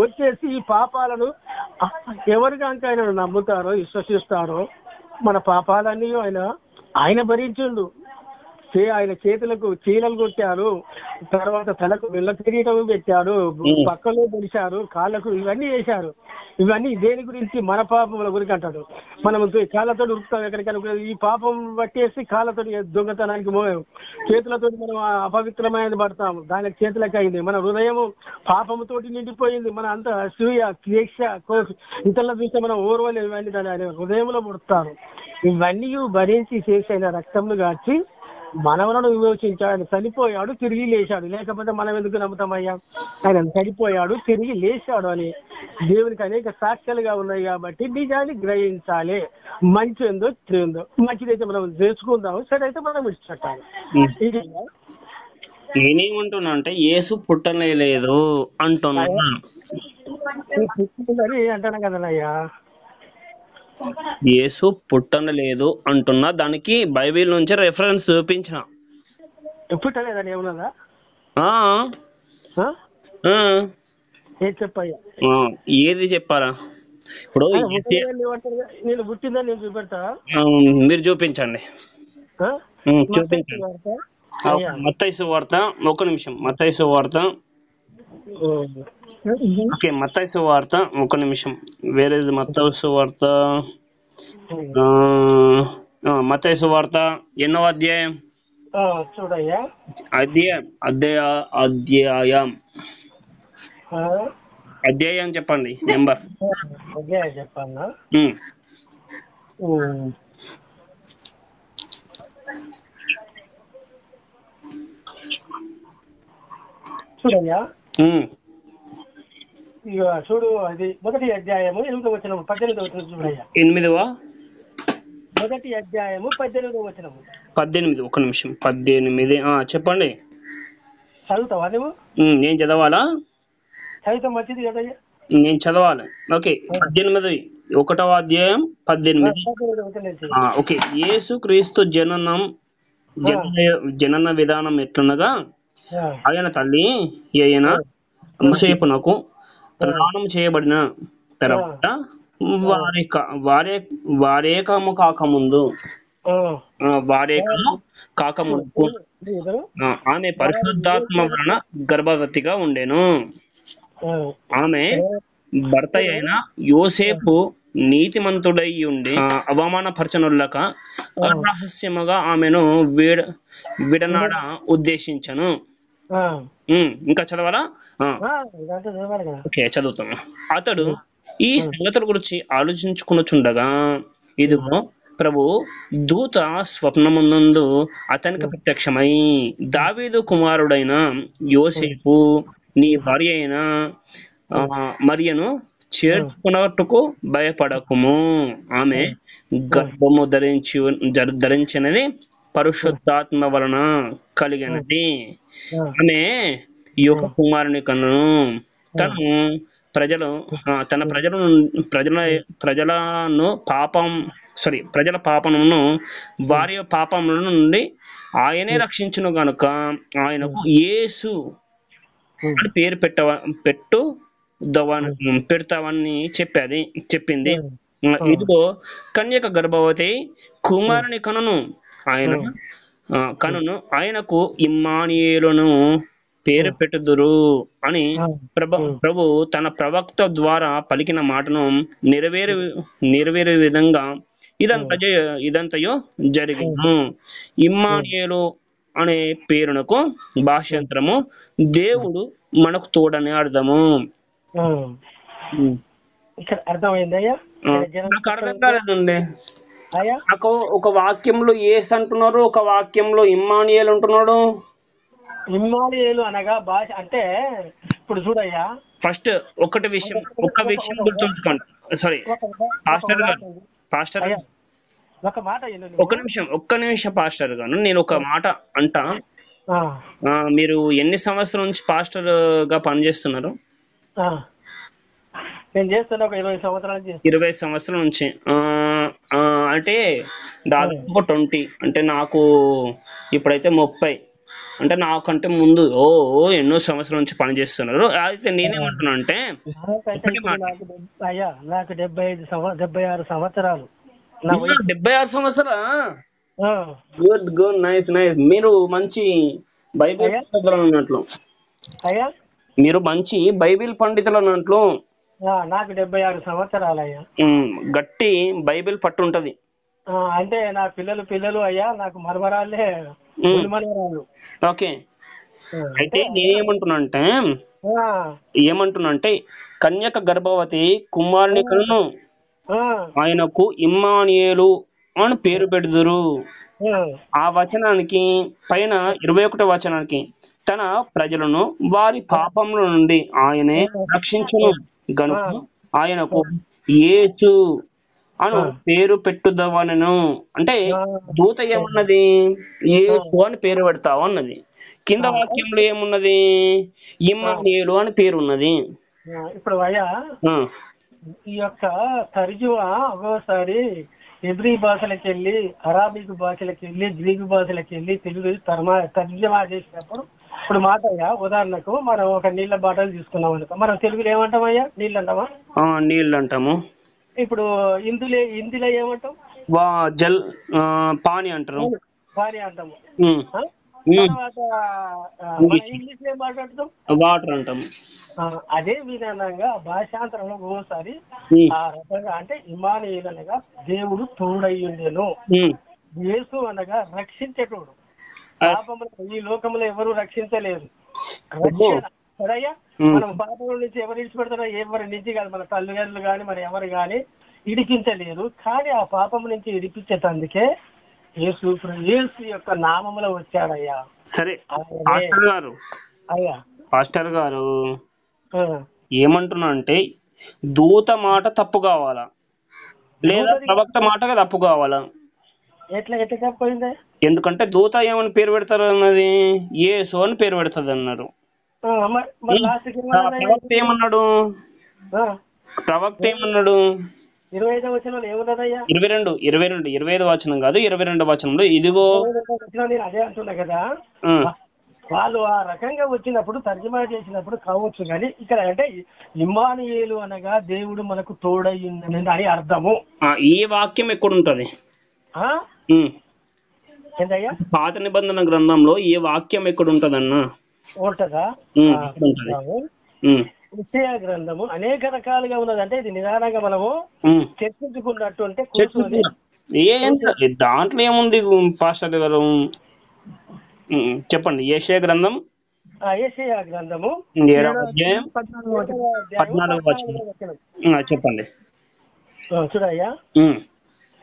[SPEAKER 1] వచ్చేసి ఈ పాపాలను ఎవరు కనుక ఆయన నమ్ముతారో విశ్వసిస్తారో మన పాపాలన్నీ ఆయన భరించుండు. ఆయన చేతులకు చీలలు కొట్టారు, తర్వాత తలకు వెళ్ళ కిరీటం పెట్టాడు, పక్కలో పొడిచారు, కాళ్ళకు ఇవన్నీ చేశారు. ఇవన్నీ దేని గురించి? మన పాపముల గురించి అంటాడు. మనం కాళ్ళతో ఉరుకుతాం ఎక్కడికైనా, ఈ పాపం పట్టేసి కాళ్ళతో దొంగతనానికి చేతులతో మనం అపవిత్రమైనది పడతాము, దానికి చేతులకు అయింది. మన హృదయం పాపముతోటి నిండిపోయింది. మన అంత అసూయ, ద్వేష, ఇతరుల చూస్తే మనం ఓర్వలేము. ఇవన్నీ దాని హృదయంలో పుడతారు. ఇవన్నీ భరించి చేసి ఆయన రక్తంను కాచి మనవలను విమోచించాడు. ఆయన చనిపోయాడు, తిరిగి లేచాడు. లేకపోతే మనం ఎందుకు నమ్ముతామయ్యా? ఆయన చనిపోయాడు, తిరిగి లేచాడు అని దేవునికి అనేక సాక్ష్యాలుగా ఉన్నాయి. కాబట్టి నిజాన్ని గ్రహించాలి. మంచి ఏందో చెడు, మంచిదైతే మనం చేసుకుందాము, చెడైతే మనం విడిచిపెట్టాలి. ఇది
[SPEAKER 3] నేనేమంటున్నా అంటే యేసు పుట్టలేదు అంటున్నా.
[SPEAKER 1] పుట్టిందని అంటాను కదనయ్యా.
[SPEAKER 3] యేసు పుట్టలేదు అంటున్నా, దానికి బైబిల్ నుంచి రెఫరెన్స్ చూపించిన.
[SPEAKER 1] పుట్టలేదని ఏమన్నదా? చెప్పయ్యా,
[SPEAKER 3] ఏది చెప్పారా? ఇప్పుడు
[SPEAKER 1] నేను పుట్టిందని నేను చూపెడతా,
[SPEAKER 3] మీరు చూపించండి. మత్తయి సువార్త, ఒక నిమిషం. మత్తయి సువార్త, ఓకే, మత్తయి సువార్త, ఒక నిమిషం. వేరే మత్తయి సువార్త, మత్తయి సువార్త ఎన్నో అధ్యాయం?
[SPEAKER 1] చూడయ్యా,
[SPEAKER 3] అధ్యాయం చెప్పండి, నెంబర్.
[SPEAKER 1] అధ్యాయం చెప్పన్నా? చూడయ్యా, ఇక చూడు, అది 1వ అధ్యాయము 8వ వచనము 18వ వచనం చూడయ్యా.
[SPEAKER 3] 8వ
[SPEAKER 1] 1వ అధ్యాయము 18వ వచనము.
[SPEAKER 3] 18, ఒక నిమిషం. 18 చెప్పండి.
[SPEAKER 1] చదువుతావా నువ్వు?
[SPEAKER 3] నేను చదవాలా?
[SPEAKER 1] చదివితే మంచిది కదయ్యా.
[SPEAKER 3] నేను చదవాలి. ఓకే, 18, 1వ అధ్యాయం 18. ఓకే. యేసు క్రీస్తు జనన విధానం ఎట్లునగా, ఆయన తల్లి అయిన యోసేపునకు ప్రదానం చేయబడిన తర్వాత వారేకము కాకముందు ఆమె పరిశుద్ధాత్మ వలన గర్భవతిగా ఉండెను. ఆమె భర్త అయిన యోసేపు నీతిమంతుడై ఉండి అవమానపరచనులక రహస్యముగా ఆమెను విడనాడ ఉద్దేశించను. ఇంకా చదవాలా? ఓకే, చదువుతాను. అతడు ఈ సంగతుల గురించి ఆలోచించుకునుచుండగా, ఇదిగో ప్రభు దూత స్వప్నమునందు అతనికి ప్రత్యక్షమై, దావీదు కుమారుడైన యోసేపు, నీ భార్య అయిన మరియను చేర్చుకున్నట్టుకు భయపడకుము. ఆమె గర్భము ధరించినది పరిశుద్ధాత్మ వలన కలిగినది. ఆమె యుగ కుమారుని కన్ను. తన ప్రజల పాపమును వారి పాపముల నుండి ఆయనే రక్షించును గనుక ఆయనకు యేసు అని పేరు పెడతావని చెప్పింది. ఇదిగో కన్యక గర్భవతి కుమారుని కనును ఆయనకు ఇమ్మానుయేలును పేరు పెట్టుదురు అని ప్రభు తన ప్రవక్త ద్వారా పలికిన మాటను నెరవేరే విధంగా ఇదంతయో జరిగిను. ఇమ్మానుయేలు అనే పేరునకు భాషాంతరము దేవుడు మనకు తోడని అర్థము. నాకు అర్థం కాలేదండి. నాకు ఒక వాక్యంలో యేసు అంటున్నారు, ఒక వాక్యంలో ఇమ్మానుయేలు అంటున్నాడు.
[SPEAKER 1] ఇమ్మానుయేలు అనగా భాష అంటే, ఇప్పుడు చూడయ్యా,
[SPEAKER 3] ఫస్ట్ ఒక్క విషయం గుర్తుంచుకోండి. సారీ పాస్టర్ గారు, ఒక్క నిమిషం పాస్టర్ గారు, నేను ఒక మాట అంటా. మీరు ఎన్ని సంవత్సరాల నుంచి పాస్టర్ గా పనిచేస్తున్నారు?
[SPEAKER 1] నేను చేస్తున్నా ఒక 20 సంవత్సరాల నుంచి
[SPEAKER 3] 20 సంవత్సరాల నుంచి అంటే దాదాపు 20 అంటే నాకు ఇప్పుడైతే 30 అంటే నాకంటే ముందు ఎన్నో సంవత్సరాల నుంచి పని చేస్తున్నారు. అయితే నేనేమంటున్నా అంటే
[SPEAKER 1] అయ్యా నాకు 76 సంవత్సరాలు.
[SPEAKER 3] 76 సంవత్సరాలా? Good good, nice nice. మీరు మంచి బైబిల్ పండితులు అన్నట్లు.
[SPEAKER 1] అయ్యా
[SPEAKER 3] మీరు మంచి బైబిల్ పండితులు అన్నట్లు.
[SPEAKER 1] నాకు 76 సంవత్సరాలు అయ్యా.
[SPEAKER 3] గట్టి బైబిల్ పట్టు ఉంటది.
[SPEAKER 1] అంటే నా పిల్లలు అయ్యా నాకు మరమరాలే మనవరాలు.
[SPEAKER 3] ఓకే. అయితే ఏమంటున్నా కన్యక గర్భవతి కుమారుని కను ఆయనకు ఇమ్మానుయేలు అని పేరు పెడుదురు. ఆ వచనానికి పైన 21వ వచనానికి తన ప్రజలను వారి పాపముల నుండి ఆయనే రక్షించును గనుక ఆయనకు యేసు అను పేరు పెట్టుదవనను. అంటే దూత ఏమన్నది? యేసు అని పేరు పెడతావు అన్నది. కింద వాక్యంలో ఏమున్నది? ఇమ్మానుయేలు అని పేరు ఉన్నది.
[SPEAKER 1] ఇప్పుడు అయ్యా ఈ యొక్క తర్జుమా ఒక్కోసారి హెబ్రీ భాషలకు వెళ్ళి, అరాబిక్ భాషలకు వెళ్ళి, గ్రీకు భాషలకు వెళ్ళి తెలుగు తర్జుమా చేసినప్పుడు ఇప్పుడు మాట అయ్యా ఉదాహరణకు మనం ఒక నీళ్ళ బాటలు తీసుకున్నాం అనుకో, మనం తెలుగులో ఏమంటామయ్యా? నీళ్ళు అంటామా?
[SPEAKER 3] నీళ్ళు అంటాము.
[SPEAKER 1] ఇప్పుడు హిందీలో ఏమంటాం?
[SPEAKER 3] జల్ పానీ అంటారు.
[SPEAKER 1] పానీ అంటాము. తర్వాత ఇంగ్లీష్ లో ఏం మాట్లాడతాం? వాటర్ అంటాము. అదే విధానంగా భాషాంతరంలో ఒకసారి ఆ రకంగా అంటే ఇమ్మానుయేలు అనగా దేవుడు తోడయ్యుండెను, యేసు అనగా రక్షించేటోడు. పాపములు ఈ లోకంలో ఎవరు రక్షించలేరు. సరయ్యా మనం పాపం నుంచి ఎవరు ఇడిచిపెడతారో ఎవరి నుంచి కాదు, మన తల్లిదండ్రులు గాని మన ఎవరు గాని ఇడిపించలేరు. కానీ ఆ పాపం నుంచి ఇడిపించేటందుకే యేసు యొక్క నామములో వచ్చాడయ్యా.
[SPEAKER 3] సరే పాస్టర్ గారు ఏమంటున్నా అంటే దూత మాట తప్పు కావాలా లేదా ప్రవక్త మాట తప్పు కావాలా?
[SPEAKER 1] ఎట్లా తప్పిపోయింది?
[SPEAKER 3] ఎందుకంటే దూత ఏమని పేరు పెడతారు అన్నది యేసు అని పేరు పెడతాది అన్నారు. ప్రవక్త ఏమన్నాడు? 25 వచనం కాదు 22 వచనంలో ఇదిగో
[SPEAKER 1] అదే అంటున్నా కదా. వాళ్ళు ఆ రకంగా వచ్చినప్పుడు తర్జుమా చేసినప్పుడు కావచ్చు, కానీ ఇక్కడ అంటే ఇమ్మానుయేలు అనగా దేవుడు మనకు తోడయ్యిందని అని అర్థము.
[SPEAKER 3] ఈ వాక్యం ఎక్కడుంటది?
[SPEAKER 1] ఏంటయ్యా?
[SPEAKER 3] పాత నిబంధన గ్రంథంలో ఈ వాక్యం ఎక్కడుంటదన్నా?
[SPEAKER 1] ఉంటదా? యెషయా గ్రంథము అనేక రకాలుగా ఉన్నది. అంటే ఇది నిదానంగా మనము చర్చించుకున్నట్టు అంటే
[SPEAKER 3] దాంట్లో ఏముంది పాస్టర్ గారు చెప్పండి. యెషయా గ్రంథం 14వ వచనం చెప్పండి.
[SPEAKER 1] చూడయ్యా,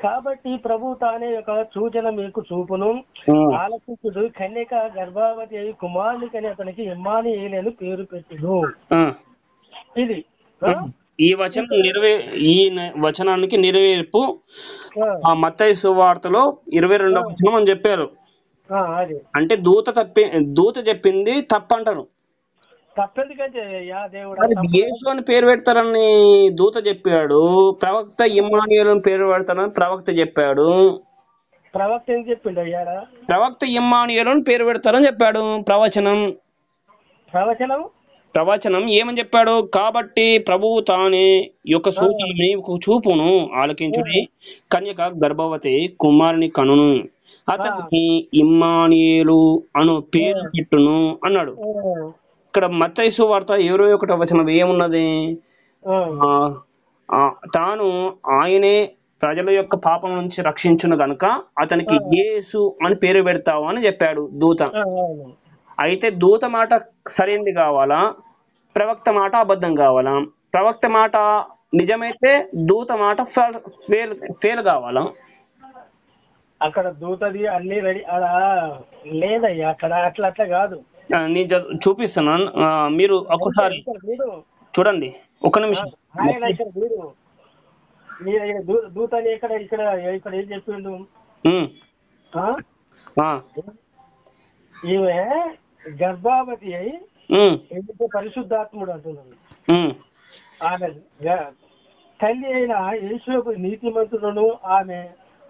[SPEAKER 1] కాబట్టి ప్రభు తానే ఒక సూచన మీకు చూపును, ఆలకించుడు, కన్యక గర్భావతి అయి కుమారునికని అతనికి ఇమ్మానుయేలు అని పేరు పెట్టును. ఇది
[SPEAKER 3] ఈ వచనానికి నెరవేర్పు మత్తయి సువార్తలో 22వ వచనం అని చెప్పారు. అంటే దూత చెప్పింది తప్పంటారు. యేసు అని పేరు పెడతారని దూత చెప్పాడు. ప్రవక్త ఇమ్మానుయేలు అని పేరు పెడతారని ప్రవక్త చెప్పాడు. ప్రవక్త ఇమ్మానుయేలు అని పేరు పెడతారని చెప్పాడు. ప్రవచనం ఏమని చెప్పాడు? కాబట్టి ప్రభువు తానే యొక్క సూచనని చూపును, ఆలకించుడి, కన్యక గర్భవతి కుమారుని కనును, అతనికి ఇమ్మానుయేలు అను పేరు పెట్టును అన్నాడు. ఇక్కడ మత్తయి సువార్త 21వ వచనం ఏమున్నది? తాను ఆయనే ప్రజల యొక్క పాపం నుంచి రక్షించును గనుక అతనికి యేసు అని పేరు పెడతావు అని చెప్పాడు దూత. అయితే దూత మాట సరైనది కావాలా, ప్రవక్త మాట అబద్ధం కావాలా? ప్రవక్త మాట నిజమైతే దూత మాట ఫెయిల్ కావాలా?
[SPEAKER 1] అక్కడ దూతది అన్ని రెడీ లేదయ్యా, అక్కడ అట్లా కాదు.
[SPEAKER 3] నేను చూపిస్తున్నాను, మీరు ఒకసారి చూడండి. ఒక నిమిషం.
[SPEAKER 1] దూతని ఇక్కడ ఏం చెప్పిండు? ఈమె గర్భావతి అయి ఎందుకంటే పరిశుద్ధాత్ముడు అంటున్నాడు. ఆమె తల్లి అయిన యేషోపు నీతిమంతులను ఆమె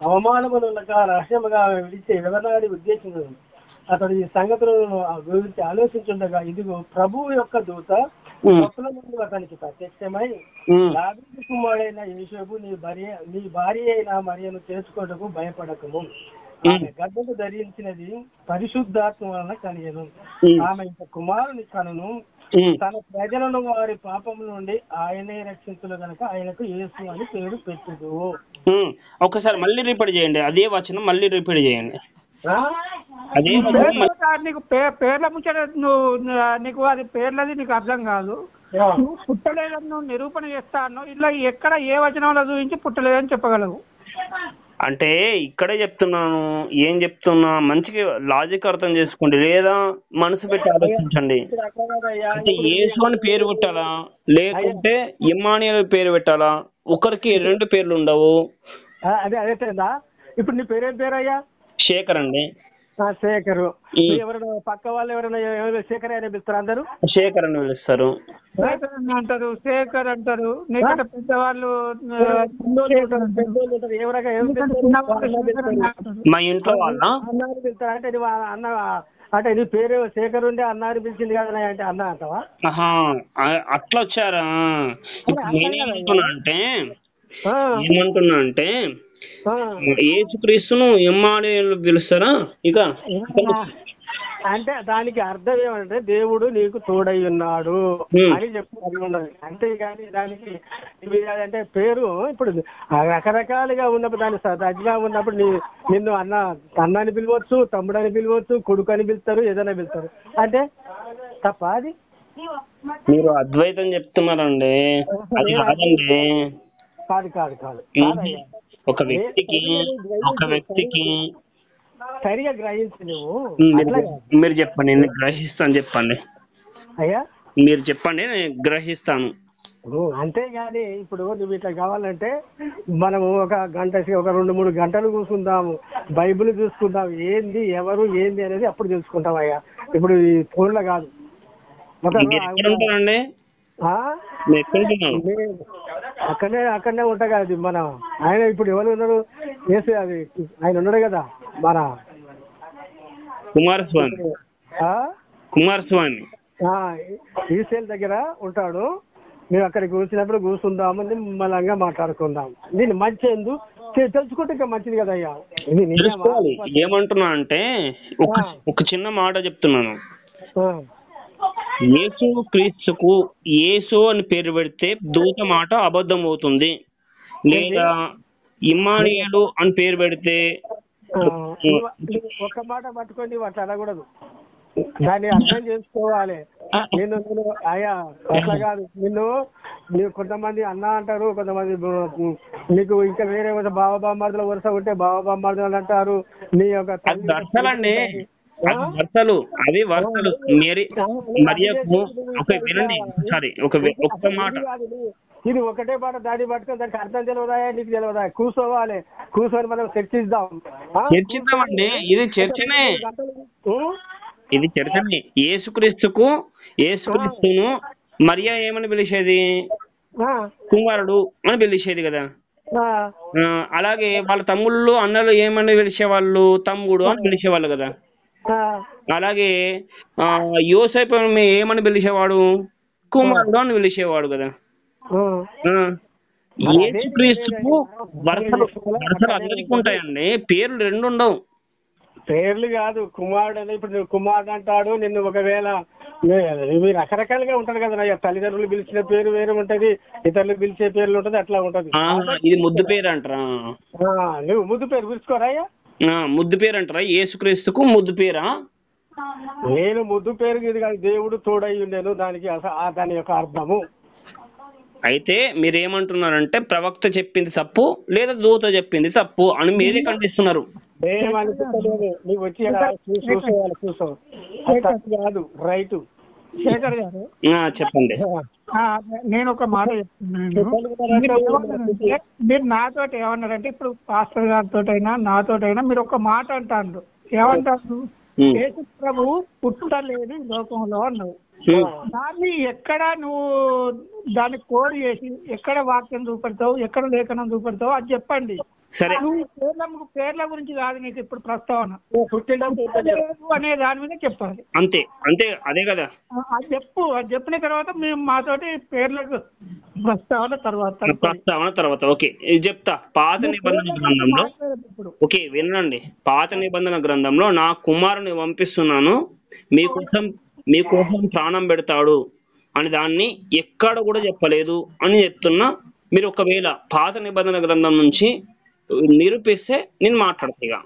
[SPEAKER 1] అవమానములక రహస్యముగా విడిచి విడనాడి ఉద్దేశించు. అతడు ఈ సంగతులను గురించి ఆలోచించుండగా ఇదిగో ప్రభువు యొక్క దూత స్వప్న ముందు అతనికి ప్రత్యక్షమై, దావీదు కుమారుడైన యేషోపు నీ భార్య అయిన మరియను చేసుకొనుటకు భయపడకము. ఆమె గర్భము ధరించినది పరిశుద్ధాత్మ వలన కలిగెను. ఆమె ఇంత కుమారుని కనును. తన ప్రజలను వారి పాపం నుండి ఆయనే రక్షించును గనక ఆయనకు యేసు అని పేరు పెట్టుదు.
[SPEAKER 3] ఒకసారి మళ్ళీ రిపీట్ చేయండి, అదే వచనం మళ్ళీ రిపీట్ చేయండి. అదే
[SPEAKER 2] నీకు పేర్ల ముచ్చట నీకు అది పేర్లది నీకు అర్థం కాదు. నువ్వు పుట్టలేదని నువ్వు నిరూపణ చేస్తాను. ఇలా ఎక్కడ ఏ వచనంలో చూపించి పుట్టలేదని చెప్పగలవు?
[SPEAKER 3] అంటే ఇక్కడే చెప్తున్నాను, ఏం చెప్తున్నా మంచిగా లాజిక్ అర్థం చేసుకోండి, లేదా మనసు పెట్టి ఆలోచించండి. అంటే యేసు అని పేరు పెట్టాలా, లేకుంటే ఇమ్మానుయేల్ పేరు పెట్టాలా? ఒకరికి 2 పేర్లు ఉండవు.
[SPEAKER 1] అదే అదే ఇప్పుడు నీ పేరేం పేరయ్యా?
[SPEAKER 3] శేఖర్ అండి.
[SPEAKER 1] శేఖరు. ఎవరైనా పక్క వాళ్ళు ఎవరైనా శేఖర్ అని పిలుస్తారు? అందరూ
[SPEAKER 3] శేఖర్ అని పిలుస్తారు,
[SPEAKER 2] అంటారు, శేఖర్ అంటారు. నీకంటే పెద్దవాళ్ళు
[SPEAKER 3] మా ఇంట్లో వాళ్ళ
[SPEAKER 1] అన్నారు పిలుస్తారు. అంటే అన్న అంటే నీ పేరు శేఖర్ ఉండే అన్నారు పిలిచింది కదా అంటే అన్న అంటావా?
[SPEAKER 3] అట్లా వచ్చారా? ఏమంటున్నా అంటే యేసుక్రీస్తును ఇమ్మానుయేల్ పిలుస్తారా? ఇక
[SPEAKER 1] అంటే దానికి అర్థం ఏమంటే దేవుడు నీకు తోడై ఉన్నాడు అని చెప్తున్నది. అంతేగాని దానికి అంటే పేరు ఇప్పుడు రకరకాలుగా ఉన్నప్పుడు దాని సజ్జగా ఉన్నప్పుడు నిన్ను అన్నాని పిలవచ్చు, తమ్ముడని పిలవచ్చు, కొడుకు అని పిలుస్తారు, ఏదైనా పిలుస్తారు. అంటే తప్ప అది?
[SPEAKER 3] మీరు అద్వైతం చెప్తున్నారండి, అది కాదండి.
[SPEAKER 1] కాదు కాదు కాదు
[SPEAKER 3] ఒక వ్యక్తికి
[SPEAKER 1] సరిగా గ్రహించి నువ్వు
[SPEAKER 3] మీరు చెప్పండి, నేను గ్రహిస్తాను. చెప్పండి
[SPEAKER 1] అయ్యా,
[SPEAKER 3] మీరు చెప్పండి, నేను గ్రహిస్తాను.
[SPEAKER 1] అంతేగాని ఇప్పుడు నువ్వు ఇట్లా కావాలంటే మనము ఒక గంట ఒక 2-3 గంటలు కూర్చుందాము, బైబిల్ చూసుకుందాం, ఏంది ఎవరు ఏంది అనేది అప్పుడు తెలుసుకుంటాం అయ్యా. ఇప్పుడు ఈ ఫోన్లో కాదు. అక్కడనే ఉంటా కదా మన ఆయన. ఇప్పుడు ఎవరు ఉన్నాడు? వేసే అది ఆయన ఉన్నాడు కదా మన
[SPEAKER 3] కుమారస్వామి
[SPEAKER 1] ఈసేల్ దగ్గర ఉంటాడు. మేము అక్కడికి కూర్చున్నప్పుడు కూర్చుందాము, నిమ్మలంగా మాట్లాడుకుందాం. దీన్ని మంచి తెలుసుకుంటే ఇంకా మంచిది కదా అయ్యా.
[SPEAKER 3] ఏమంటున్నా అంటే ఒక చిన్న మాట చెప్తున్నాను. యేసు క్రీస్తుకు యేసు అని పేరు పెడితే దూత మాట అబద్ధం అవుతుంది, లేదా ఇమ్మానుయేలు అని పేరు పెడితే
[SPEAKER 1] ఒక మాట పట్టుకొని అట్లా అనకూడదు, దాన్ని అర్థం చేసుకోవాలి. నేను అయ్యా అట్లా కాదు. నీవు కొంతమంది అన్న అంటారు, కొంతమంది నీకు ఇంకా వేరే బావబామ్మార్దుల వరుస ఉంటే బావబామ్మార్దులు అంటారు. నీ యొక్క
[SPEAKER 3] వరుసలండి, వరుసలు అవి వరుసలు. మరియకు వినండి ఒకసారి, ఒక్క మాట.
[SPEAKER 1] ఇది ఒకటే మాట, దాన్ని పట్టుకొని దానికి అర్థం తెలియదా? నీకు తెలియదా? కూర్చోవాలి, కూర్చొని మనం
[SPEAKER 3] చర్చిద్దామండి. ఇది చర్చనే, ఇది చర్చనే. యేసుక్రీస్తును మరియా ఏమని పిలిచేది? కుమారుడు అని పిలిచేది కదా. అలాగే వాళ్ళ తమ్ముళ్ళు అన్నలు ఏమని పిలిచేవాళ్ళు? తమ్ముడు అని పిలిచేవాళ్ళు కదా. అలాగే యోసేపు ఏమని పిలిచేవాడు? కుమారుడు అని పిలిచేవాడు కదా. యేసుక్రీస్తుకు వరుసలు అందరికీ ఉంటాయండి, పేర్లు 2 ఉండవు.
[SPEAKER 1] పేర్లు కాదు, కుమారుడు అని. ఇప్పుడు నువ్వు కుమారుడు అంటాడు, నిన్ను ఒకవేళ రకరకాలుగా ఉంటారు కదా. తల్లిదండ్రులు పిలిచిన పేరు వేరే ఉంటది, ఇతరులు పిలిచే పేర్లు ఉంటది, అట్లా ఉంటది.
[SPEAKER 3] ఇది ముద్దు పేరు అంటారా?
[SPEAKER 1] నువ్వు ముద్దు పేరు పిలుచుకోరాయ్యా?
[SPEAKER 3] ముద్దు పేరు అంటారా? యేసుక్రీస్తుకు ముద్దు పేరా?
[SPEAKER 1] నేను ముద్దు పేరు ఇది కాదు, దేవుడు తోడై ఉండేను, దానికి దాని యొక్క అర్థము.
[SPEAKER 3] అయితే మీరేమంటున్నారంటే ప్రవక్త చెప్పింది తప్పు, లేదా దూత చెప్పింది తప్పు అని మీరే ఖండిస్తున్నారు.
[SPEAKER 1] నీకు వచ్చి చూసుకోవాలి, కాదు రైట్.
[SPEAKER 2] శేఖర్ గారు
[SPEAKER 3] చెప్పండి.
[SPEAKER 2] నేను ఒక మాట చెప్తున్నాను. మీరు నాతోటి ఏమన్నారంటే ఇప్పుడు పాస్టర్ గారితోటైనా నాతోటైనా మీరు ఒక మాట అంటారు. ఏమంటారు? యేసు ప్రభు పుట్టలేదు లోకంలో అన్నావు. దాన్ని ఎక్కడ నువ్వు దాన్ని కోడ్ చేసి ఎక్కడ వాక్యం చూపెడతావు, ఎక్కడ లేఖనం చూపెడతావు అది చెప్పండి. నువ్వు పేర్ల గురించి కాదు నీకు ఇప్పుడు ప్రస్తావన, అనే దాని మీద చెప్పాలి.
[SPEAKER 3] అంతే అంతే, అదే కదా.
[SPEAKER 2] అది చెప్పిన తర్వాత మేము మాతోటి పేర్లకు ప్రస్తావన తర్వాత
[SPEAKER 3] ఓకే చెప్తా. పాత నిబంధన గ్రంథంలో ఓకే వినండి. పాత నిబంధన గ్రంథంలో నా కుమారుని పంపిస్తున్నాను, మీకోసం ప్రాణం పెడతాడు అని దాన్ని ఎక్కడ కూడా చెప్పలేదు అని చెప్తున్నా. మీరు ఒకవేళ పాత నిబంధన గ్రంథం నుంచి నిరూపిస్తే నేను మాట్లాడతా.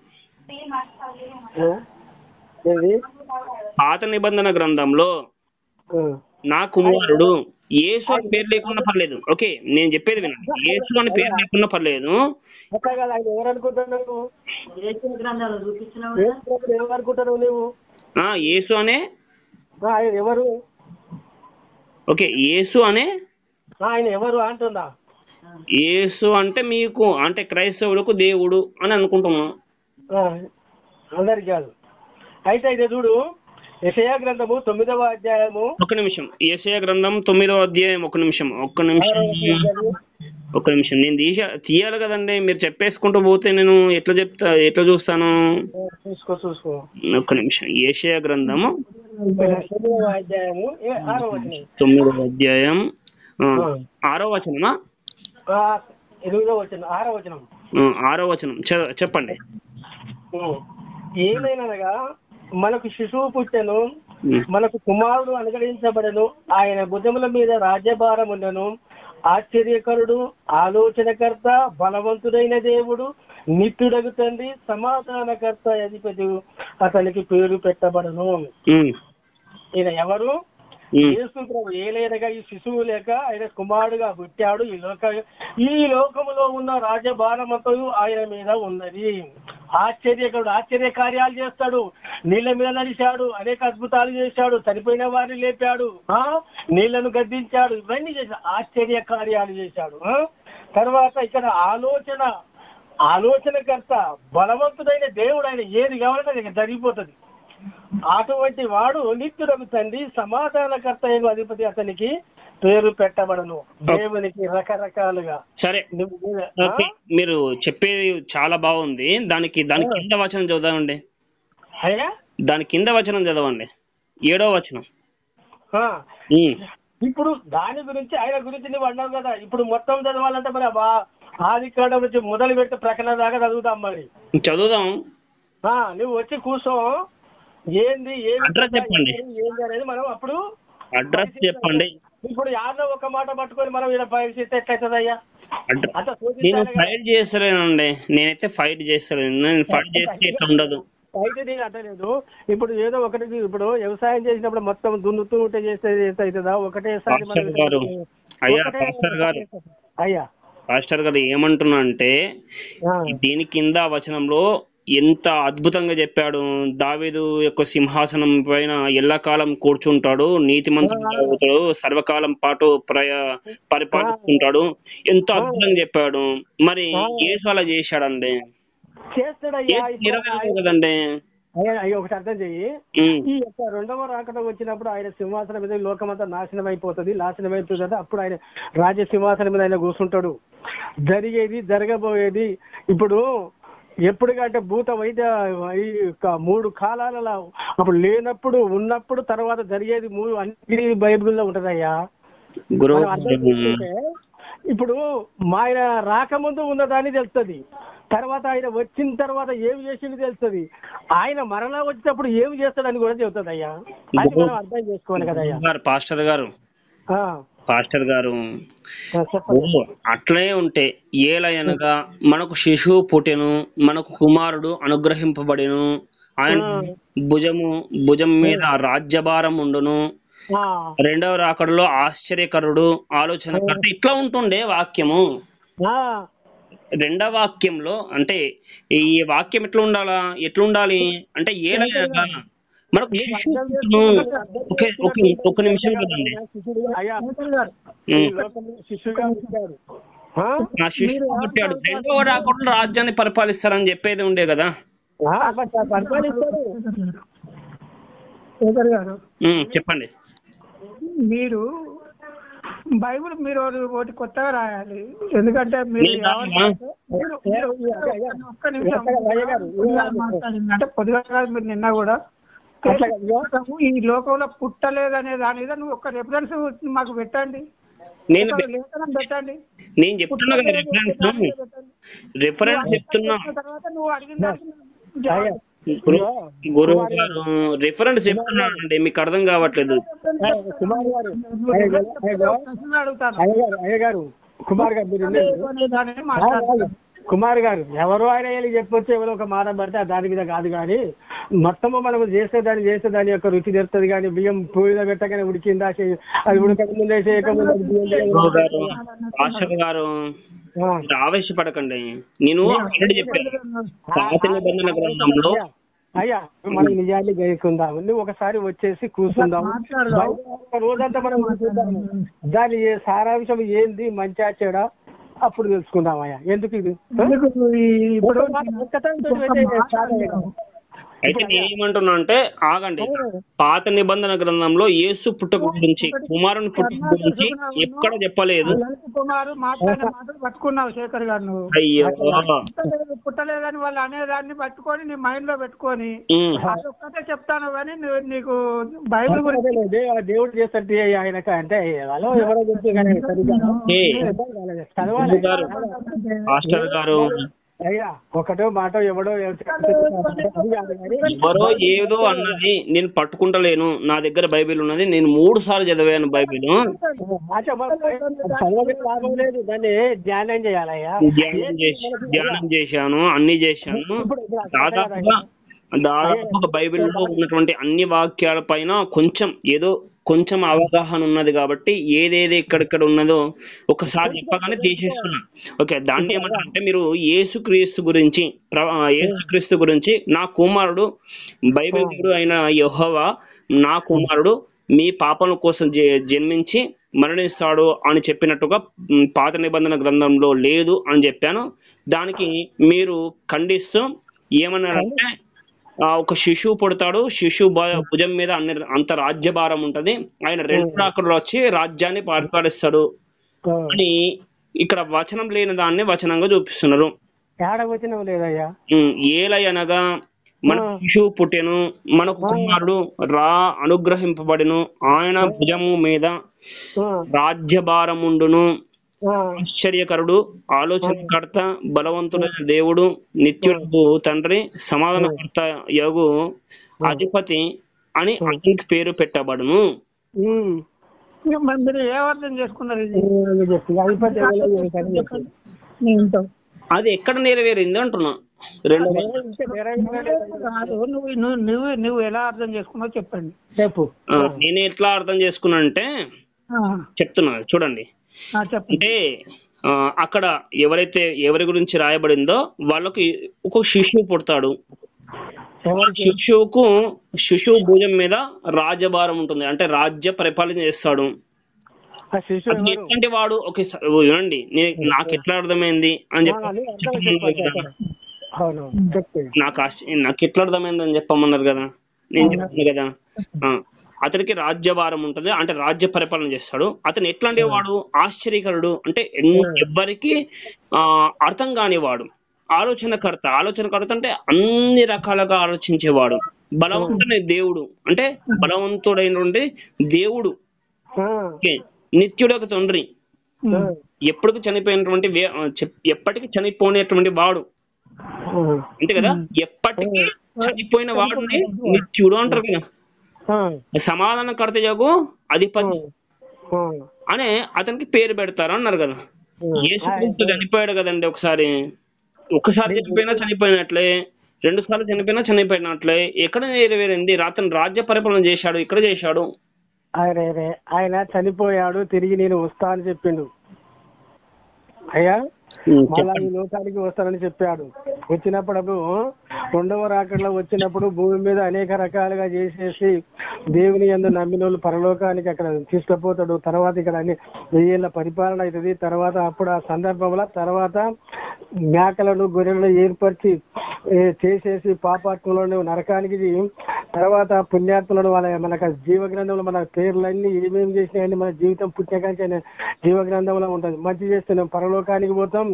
[SPEAKER 3] పాత నిబంధన గ్రంథంలో నా కుమారుడు యేసు అని పేరు లేకుండా పర్లేదు. ఓకే నేను చెప్పేది వినండి. యేసు అని పేరు లేకుండా పర్లేదు. యేసు అనే
[SPEAKER 1] ఎవరు?
[SPEAKER 3] ఓకే యేసు అనే
[SPEAKER 1] ఆయన ఎవరు అంటుందా?
[SPEAKER 3] యేసు అంటే మీకు అంటే క్రైస్తవులకు దేవుడు అని అనుకుంటున్నా.
[SPEAKER 1] అందరికి కాదు. అయితే ఇదే చూడు, యెషయా గ్రంథము 9వ అధ్యాయము.
[SPEAKER 3] ఒక నిమిషం. యెషయా గ్రంథం 9వ అధ్యాయం. ఒక నిమిషం నేను తీయాలి కదండి. మీరు చెప్పేసుకుంటూ పోతే నేను ఎట్లా చూస్తాను?
[SPEAKER 1] చూసుకో.
[SPEAKER 3] ఒక్క నిమిషం. యెషయా గ్రంథము
[SPEAKER 1] 9వ అధ్యాయము 6వ వచనం.
[SPEAKER 3] 9వ అధ్యాయం 6వ వచనమా?
[SPEAKER 1] 8వ వచనం 6వ వచనం.
[SPEAKER 3] 6వ వచనం చెప్పండి.
[SPEAKER 1] ఏమైనగా మనకు శిశువు పుట్టెను, మనకు కుమారుడు అనుగ్రహించబడెను, ఆయన భుజముల మీద రాజ్యభారం ఉండెను. ఆశ్చర్యకరుడు, ఆలోచనకర్త, బలవంతుడైన దేవుడు, నిత్యుడగు తండ్రి, సమాధానకర్త, అధిపతి అతనికి పేరు పెట్టబడను. ఈయన ఎవరు? యేసు ప్రభు. ఏలైనగా ఈ శిశువు లేక ఆయన కుమారుడుగా పుట్టాడు. ఈ లోకములో ఉన్న రాజ్యభారమంతయు ఆయన మీద ఉన్నది. ఆశ్చర్యకరుడు, ఆశ్చర్య కార్యాలు చేస్తాడు. నీళ్ల మీద నడిచాడు, అనేక అద్భుతాలు చేశాడు, చనిపోయిన వారిని లేపాడు, నీళ్లను గద్దించాడు, ఇవన్నీ చేశాడు, ఆశ్చర్య కార్యాలు చేశాడు. తర్వాత ఇక్కడ ఆలోచనకర్త, బలవంతుడైన దేవుడు. ఆయన ఏది కావాలంటే జరిగిపోతుంది. అటువంటి వాడు నిత్యుడగు తండ్రి, సమాధానకర్త అయిన అధిపతి అతనికి పేరు పెట్టబడను. దేవునికి రకరకాలుగా.
[SPEAKER 3] సరే మీరు చెప్పేది చాలా బాగుంది. దానికి కింద వచనం చదవండి. దాని కింద వచనం చదవండి. 7వ వచనం.
[SPEAKER 1] ఇప్పుడు దాని గురించి ఆయన గురించి నువ్వు అన్నావు కదా. ఇప్పుడు మొత్తం చదవాలంటే మరి ఆది కాండం నుంచి మొదలు పెడితే ప్రకటన దాకా చదువుతాం. మరి చదువుదాం. నువ్వు వచ్చి కూర్చో. ఏంది
[SPEAKER 3] అడ్రస్ చెప్పండి.
[SPEAKER 1] ఏంది అనేది మనం అప్పుడు
[SPEAKER 3] అడ్రస్ చెప్పండి.
[SPEAKER 1] ఇప్పుడు యాదో ఒక మాట పట్టుకొని మనం ఇలా ఫైట్ చేస్తే ఎట్లయితుందయ్యా?
[SPEAKER 3] నేను ఫైట్ చేస్తలేనండి. నేనైతే ఫైట్ చేస్తలేను. నేను ఫైట్ చేస్తే ఎట్లా ఉండదు.
[SPEAKER 1] ఫైట్ నేను అంటలేదు. ఇప్పుడు ఏదో ఒకటి, ఇప్పుడు వ్యవసాయం చేసినప్పుడు మొత్తం దున్నుతూ ఉంటే చేస్తే అవుతుందా? ఒకటేసారి
[SPEAKER 3] పాస్టర్ గారు ఏమంటున్నా అంటే దీని కింద వచనంలో ఎంత అద్భుతంగా చెప్పాడు. దావీదు యొక్క సింహాసనం పైన ఎల్లకాలం కూర్చుంటాడు, నీతిమంతుడు సర్వకాలం పాటు పరిపాలిస్తుంటాడు. ఎంత అద్భుతంగా చెప్పాడు. మరి యేసు అలా చేశాడండి. కదండి.
[SPEAKER 1] ఒకటి అర్థం చెయ్యి. ఈ యొక్క 2వ రాకడ వచ్చినప్పుడు ఆయన సింహాసనం మీద లోకమంతా నాశనం అయిపోతుంది. అప్పుడు ఆయన రాజ్య సింహాసనం మీద ఆయన కూర్చుంటాడు. జరగబోయేది ఇప్పుడు ఎప్పుడుకంటే భూత వైద్య 3 కాలాలలో అప్పుడు లేనప్పుడు, ఉన్నప్పుడు, తర్వాత జరిగేది 3 అన్ని బైబిల్లో ఉంటదయ్యా. ఇప్పుడు ఆయన రాకముందు ఉన్నదాన్ని తెలుస్తుంది, తర్వాత ఆయన వచ్చిన తర్వాత ఏమి చేసింది తెలుస్తుంది, ఆయన మరలా వచ్చేటప్పుడు ఏమి చేస్తాడని కూడా చెబుతుంది అయ్యా. అది మనం అర్థం చేసుకోవాలి కదయ్యా.
[SPEAKER 3] పాస్టర్ గారు అట్లనే ఉంటే ఏలయనగా మనకు శిశువు పుట్టెను, మనకు కుమారుడు అనుగ్రహింపబడెను, ఆయన భుజం మీద రాజ్యభారం ఉండును, 2వ రాకడలో ఆశ్చర్యకరుడు, ఆలోచనకర్త, ఇట్లా ఉంటుండే వాక్యము. 2వ వాక్యంలో అంటే ఈ వాక్యం ఎట్లుండాలి అంటే ఏలయనగా మనకు ఒక నిమిషం కదండి. శిష్యుడు పుట్టాడు, రెండవ రాకుండా రాజ్యాన్ని పరిపాలిస్తారని చెప్పేది ఉండే కదా. చెప్పండి.
[SPEAKER 2] మీరు బైబిల్ మీరు ఒకటి కొత్తగా రాయాలి, ఎందుకంటే మీరు ఒక్క నిమిషం అంటే పొద్దుగా కాదు, మీరు నిన్న కూడా ఈ లోకంలో పుట్టలేదనే దాని మీద నువ్వు ఒక రిఫరెన్స్ మాకు పెట్టండి, లేఖనం పెట్టండి.
[SPEAKER 3] నేను చెప్తున్నా కదా రిఫరెన్స్ చెప్తున్నా.
[SPEAKER 2] తర్వాత నువ్వు అడిగిన
[SPEAKER 3] గురువు గారు రిఫరెన్స్ చెప్తున్నానండి, మీకు అర్థం కావట్లేదు.
[SPEAKER 1] అయ్యగారు కుమార్ గారు కుమార్ గారు ఎవరో ఆయన చెప్పొచ్చు, ఎవరో ఒక మాట పడితే దాని మీద కాదు. కానీ మొత్తము మనం చేసేదాని యొక్క రుచి తెరుతుంది. కానీ బియ్యం పూజ పెట్టగానే ఉడికిందా, అది ఉడక ముందే
[SPEAKER 3] గారు ఆవేశపడకండి. నేను ఆల్రెడీ చెప్పాను, పాత నిబంధన గ్రంథంలో
[SPEAKER 1] అయ్యా మనం నిజాన్ని గైకుందాం, నువ్వు ఒకసారి వచ్చేసి కూర్చుందాం, రోజంతా మనం దాని సారాంశం ఏంది, మంచిగా చెడా అప్పుడు తెలుసుకుందాం. అయ్యా ఎందుకు ఇది
[SPEAKER 3] అయితే నేనేమంటున్నా అంటే ఆగండి. పాత నిబంధన గ్రంథంలో యేసు పుట్టుక గురించి, కుమారుని పుట్టుక గురించి ఎక్కడ చెప్పలేదు.
[SPEAKER 2] పట్టుకున్నావు శేఖర్ గారు,
[SPEAKER 3] అయ్యో
[SPEAKER 2] పుట్టలేదని వాళ్ళు అనేదాన్ని పట్టుకొని నీ మైండ్ లో పెట్టుకొని ఒక్కటే చెప్తాను. కానీ నీకు బైబిల్ గురించి
[SPEAKER 1] దేవుడు చేస్తే ఆయనక అంటే
[SPEAKER 3] మాస్టర్ గారు
[SPEAKER 1] అయ్యా ఒకటో మాట ఎవరో
[SPEAKER 3] ఏదో అన్నది నేను పట్టుకుంటలేను. నా దగ్గర బైబిల్ ఉన్నది, నేను 3 సార్లు చదివాను బైబిల్.
[SPEAKER 1] లాభం లేదు, దాన్ని ధ్యానం చేయాలయ్యా.
[SPEAKER 3] ధ్యానం చేశాను, అన్ని చేశాను. దాదాపుగా బైబిల్లో ఉన్నటువంటి అన్ని వాక్యాల పైన కొంచెం అవగాహన ఉన్నది కాబట్టి ఏదేది ఎక్కడెక్కడ ఉన్నదో ఒకసారి చెప్పగానే తీసేస్తున్నా. ఓకే, దాన్ని ఏమంటారంటే మీరు యేసుక్రీస్తు గురించి నా కుమారుడు, బైబిల్ దేవుడు అయిన యెహోవా నా కుమారుడు మీ పాపల కోసం జన్మించి మరణిస్తాడు అని చెప్పినట్టుగా పాత నిబంధన గ్రంథంలో లేదు అని చెప్పాను. దానికి మీరు ఖండిస్తూ ఏమన్నారంటే ఒక శిశువు పుడతాడు, శిశువు భుజం మీద అంత రాజ్యభారం ఉంటది, ఆయన 2 రాకడలో వచ్చి రాజ్యాన్ని పరిపాలిస్తాడు అని ఇక్కడ వచనం లేని దాన్ని వచనంగా చూపిస్తున్నారు. ఏలయనగా మన శిశువు పుట్టెను, మనకు కుమారుడు అనుగ్రహింపబడిను, ఆయన భుజము మీద రాజ్యభారముండును, ఆశ్చర్యకరుడు, ఆలోచనకర్త, బలవంతుడైన దేవుడు, నిత్యుడు తండ్రి, సమాధానకర్త యగు అధిపతి అని అతనికి పేరు పెట్టబడును.
[SPEAKER 2] మీరు ఏమర్థం చేసుకున్నారు?
[SPEAKER 3] అది ఎక్కడ నెరవేరింది అంటున్నా.
[SPEAKER 2] నువ్వు ఎలా అర్థం చేసుకున్నావు చెప్పండి.
[SPEAKER 3] నేను ఎట్లా అర్థం చేసుకున్నా అంటే చెప్తున్నా చూడండి. అంటే అక్కడ ఎవరి గురించి రాయబడిందో వాళ్ళకి ఒక శిశువు పుడతాడు. శిశువు భుజం మీద రాజ్యభారం ఉంటుంది, అంటే రాజ్య పరిపాలన చేస్తాడు. ఎట్లాంటి వాడు వినండి, నాకు ఎట్లా అర్థమైంది అని నాకు ఎట్లా అర్థమైంది అని చెప్పమన్నారు కదా, నేను చెప్తున్నా కదా. అతనికి రాజ్యభారం ఉంటది, అంటే రాజ్య పరిపాలన చేస్తాడు. అతను ఎట్లాంటి వాడు? ఆశ్చర్యకరుడు, అంటే ఎవ్వరికి అర్థం కానివాడు. ఆలోచనకర్త అంటే అన్ని రకాలుగా ఆలోచించేవాడు. బలవంతుడైన దేవుడు, అంటే బలవంతుడైనటువంటి దేవుడు. నిత్యుడొక తండ్రి, ఎప్పటికి ఎప్పటికి చనిపోయినటువంటి వాడు, అంతే కదా. ఎప్పటికీ చనిపోయిన వాడిని నిత్యుడు అంటారు కదా. సమాధానకర్త యగు అధిపతి అనే అతనికి పేరు పెడతారు అన్నారు కదా. యేసుక్రీస్తు చనిపోయాడు కదండి. ఒకసారి చనిపోయినట్లే, 2 సార్లు చనిపోయినట్లే. ఎక్కడ నెరవేరింది? అతను రాజ్య పరిపాలన చేశాడు, ఇక్కడ చేశాడు.
[SPEAKER 1] ఆయన చనిపోయాడు, తిరిగి నేను వస్తా అని చెప్పిండు. అయ్యా మళ్ళా ఈ లోకానికి వస్తానని చెప్పాడు. వచ్చినప్పుడు రెండవ రాకడలో వచ్చినప్పుడు భూమి మీద అనేక రకాలుగా చేసేసి దేవుని యందు నమ్మిన వాళ్ళు పరలోకానికి అక్కడ తీసుకుపోతాడు. తర్వాత ఇక్కడ అన్ని 1000 ఏళ్ల పరిపాలన అవుతుంది. తర్వాత అప్పుడు ఆ సందర్భంలో తర్వాత మేకలను గొర్రెలను ఏర్పరిచి చేసేసి పాపాత్మలను నరకానికి, తర్వాత పుణ్యాత్మలను వాళ్ళ మనకు జీవ గ్రంథంలో మన పేర్లన్నీ ఏమేమి చేసినాయని మన జీవితం పుణ్యకాంక్ష జీవ గ్రంథంలో ఉంటుంది. మంచి చేస్తే పరలోకానికి పోతాం,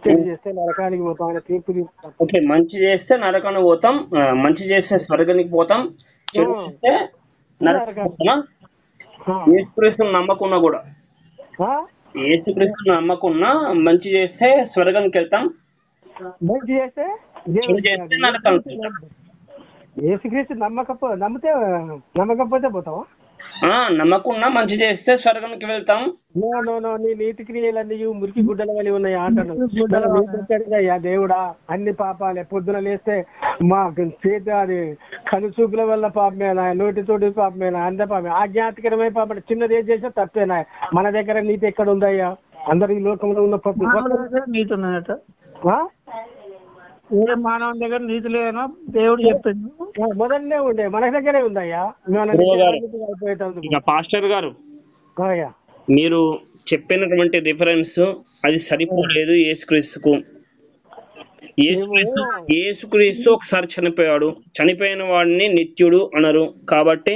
[SPEAKER 1] చెడు చేస్తే నరకానికి పోతాం. ఆయన తీర్పు
[SPEAKER 3] ఓకే, మంచి చేస్తే నరకానికి పోతాం, మంచి చేస్తే స్వర్గానికి పోతాం, చెడు చేస్తే నరకానికి. యేసుక్రీస్తుని నమ్మకున్నా కూడా, యేసుక్రీస్తుని నమ్మకున్నా మంచి చేస్తే స్వర్గానికి వెళ్తాం,
[SPEAKER 1] మంచి చేస్తే
[SPEAKER 3] నరకానికి.
[SPEAKER 1] యేసుక్రీస్తు నమ్మకపోతే పోతావా?
[SPEAKER 3] నమ్మకున్నా మంచి చేస్తే స్వర్గానికి వెళ్తాం.
[SPEAKER 1] నీ నీతి క్రియలన్నీ మురికి గుడ్డల వలి ఉన్నాయి అంటాను. దేవుడా అన్ని పాపాలే. పొద్దున లేస్తే మా చేతి అది కనుచూపుల వల్ల పాపమేనా, నోటితోటి పాపమేనా, అంత పాపమే, ఆజ్ఞాతికరమైన పాపం. చిన్నది ఏం చేసినా తప్పేనా? మన దగ్గర నీతి ఎక్కడ ఉందయ్యా? అందరు ఈ లోకంలో ఉన్న
[SPEAKER 2] నీతి ఉన్నాయట. ఏ మానవుని దగ్గర నీతి లేదనో దేవుడు చెప్పింది.
[SPEAKER 1] మొదలనే ఉండే మన దగ్గరే ఉందయ్యా.
[SPEAKER 3] పాస్టర్ గారు, మీరు చెప్పినటువంటి రిఫరెన్స్ అది సరిపోలేదు యేసుక్రీస్తుకు. యేసుక్రీస్తు ఒకసారి చనిపోయాడు, చనిపోయిన వాడిని నిత్యుడు అనరు. కాబట్టి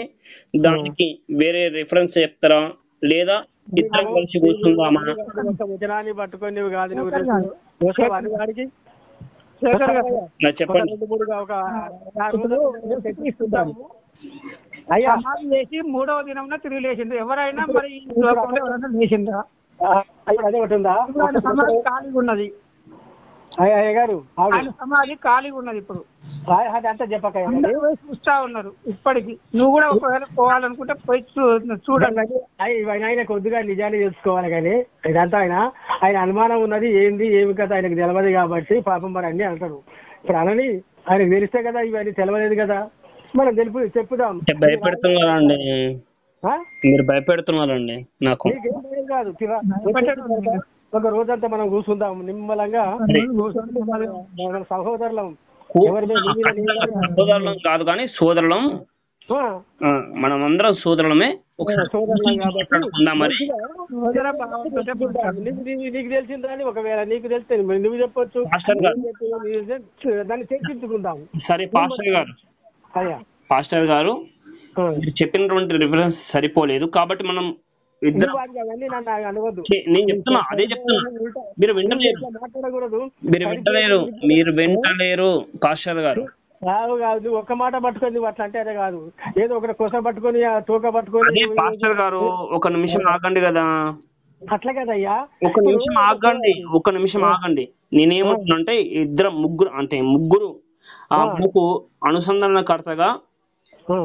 [SPEAKER 3] దానికి వేరే రిఫరెన్స్ చెప్తారా, లేదా ఇద్దరం కలిసి కూర్చుందామా?
[SPEAKER 1] వచనాన్ని పట్టుకొని కాదు
[SPEAKER 2] చెప్పండి. అయ్యా చేసి 3వ దినం తిరిగి లేచిండు. ఎవరైనా మరి లేచిందా?
[SPEAKER 1] అదే ఒకటి ఉందా?
[SPEAKER 2] సమాధి ఖాళీగా ఉన్నది. సమాధి ఖాళీగా ఉన్నది. ఇప్పుడు
[SPEAKER 1] అంతా చెప్పక
[SPEAKER 2] చూస్తా ఉన్నారు ఇప్పటికి. నువ్వు కూడా ఒకవేళ పోవాలనుకుంటే పోయి చూడండి.
[SPEAKER 1] ఆయన కొద్దిగా నిజాన్ని తెలుసుకోవాలి. కానీ ఇదంతా ఆయన అనుమానం ఉన్నది. ఏంది ఏమి కదా ఆయనకు తెలవదు కాబట్టి పాపం మరి అన్ని అంటారు. ఇప్పుడు అనని ఆయనకు తెలిస్తే కదా ఇవన్నీ తెలవలేదు కదా, మనం చెప్పుదాం.
[SPEAKER 3] భయపెడుతున్నారండి, మీరు భయపెడుతున్నారండి. నాకు
[SPEAKER 1] కాదు, ఒక రోజంతా మనం కూర్చుందాం నిమ్మలంగా. సహోదరులం
[SPEAKER 3] కాదు కానీ సోదరులం, మనం అందరం సోదరులమే. మరి
[SPEAKER 1] నీకు తెలిసిందా అని ఒకవేళ నీకు తెలిస్తే నువ్వు చెప్పొచ్చు, దాన్ని చర్చించుకుందాం.
[SPEAKER 3] సరే పాస్టర్ గారు చెప్పినటువంటి రిఫరెన్స్ సరిపోలేదు కాబట్టి మనం ఇద్దరు, నేను చెప్తున్నా అదే చెప్తున్నా. మీరు వింటలేరు పాస్టర్ గారు.
[SPEAKER 1] కాదు ఒక్క మాట పట్టుకొని నువ్వు అట్లా అంటే అదే కాదు, ఏదో ఒకటి కొస పట్టుకొని తోక పట్టుకొని.
[SPEAKER 3] పాస్టర్ గారు ఒక నిమిషం ఆగండి కదా.
[SPEAKER 1] అట్లా కదయ్యా,
[SPEAKER 3] ఒక నిమిషం ఆగండి. నేనేమంటున్నానంటే ముగ్గురు ఆ అమ్మకు అనుసంధానకర్తగా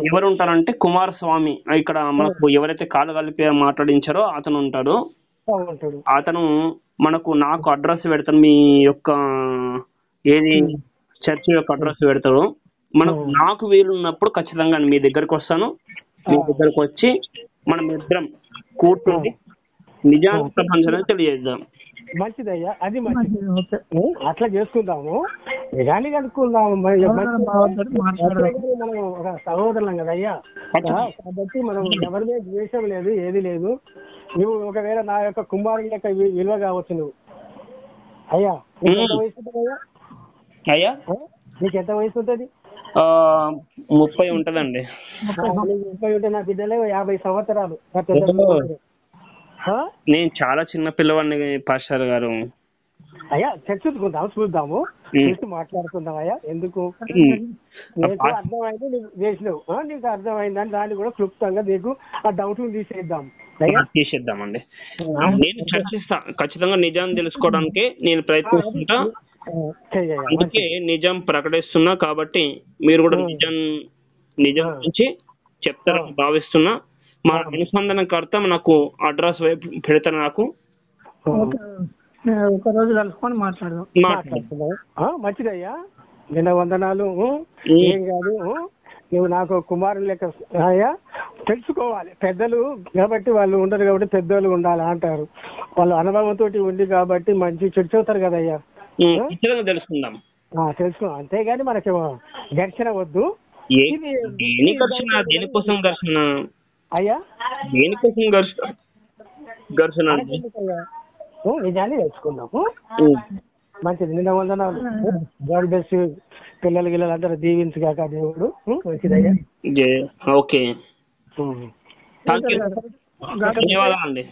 [SPEAKER 3] ఎవరు ఉంటారంటే కుమారస్వామి. ఇక్కడ మనకు ఎవరైతే కాలు కలిపి మాట్లాడించారో అతను ఉంటాడు. అతను నాకు అడ్రస్ పెడతాను, మీ యొక్క ఏది చర్చ్ యొక్క అడ్రస్ పెడతాడు. నాకు వీలున్నప్పుడు ఖచ్చితంగా మీ దగ్గరకు వస్తాను. మీ దగ్గరకు వచ్చి మనం ఇద్దరం కూర్చుండి నిజాన్ని ప్రపంచాన్ని తెలియజేద్దాం.
[SPEAKER 1] మంచిదయ్యా, అది మంచిది. అట్లా చేసుకుందాము, నిజాన్ని కనుక్కుందాము. మనం ఒక సహోదరులం కదయ్యా, కాబట్టి మనం ఎవరి మీద ద్వేషం లేదు, ఏది లేదు. నువ్వు ఒకవేళ నా యొక్క కుమారుని యొక్క విలువ కావచ్చు. నువ్వు అయ్యా ఎంత వయసు ఉంటుందయ్యా?
[SPEAKER 3] అయ్యా
[SPEAKER 1] నీకు ఎంత వయసు ఉంటుంది?
[SPEAKER 3] 30 ఉంటదండి.
[SPEAKER 1] 30 ఉంటే నా బిడ్డలే 50 సంవత్సరాలు.
[SPEAKER 3] నేను చాలా చిన్న పిల్లవాడిని పాస్టర్ గారు.
[SPEAKER 1] అయ్యా చర్చించుకుందాం, చూద్దాము, మాట్లాడుకుందాం. అయ్యా ఎందుకు నీకు అర్థమైంది, నువ్వు చేసినావు, నీకు అర్థమైందని దాన్ని కూడా క్లుప్తంగా నీకు ఆ డౌట్
[SPEAKER 3] తీసేద్దామండి. నేను చర్చిస్తా, ఖచ్చితంగా నిజాన్ని తెలుసుకోవడానికి నేను ప్రయత్నిస్తుంటా. అందుకే నిజం ప్రకటిస్తున్నా. కాబట్టి మీరు కూడా నిజం నుంచి చెప్తారని భావిస్తున్నా. మా అనుసంధానకర్త నాకు అడ్రస్ పెడతారు. నాకు
[SPEAKER 2] ఒక రోజు కలుసుకొని మాట్లాడదాం.
[SPEAKER 1] మంచిదయ్యా, నిన్న వందనాలు. ఏం కాదు, నువ్వు నాకు కుమారుని లెక్క అయ్యా. తెలుసుకోవాలి. పెద్దలు కాబట్టి వాళ్ళు ఉండరు కాబట్టి పెద్దోళ్ళు ఉండాలి అంటారు. వాళ్ళు అనుభవంతో ఉంది కాబట్టి మంచి చెడు చెబుతారు కదయ్యా.
[SPEAKER 3] తెలుసుకుందాం,
[SPEAKER 1] తెలుసుకో. అంతేగాని మనకి ఘర్షణ వద్దు.
[SPEAKER 3] దేనికోసం ఘర్షణ
[SPEAKER 1] అయ్యా?
[SPEAKER 3] దేనికోసం ఘర్షణ?
[SPEAKER 1] నిజాన్ని తెలుసుకుందాము. మంచిది. నిన్న వందనాలు. God bless you. పిల్లలు గిల్లలు అందరూ దీవించుగాక దేవుడు. మంచిదయ్యా.
[SPEAKER 3] ఓకే, ధన్యవాదాలు అండి.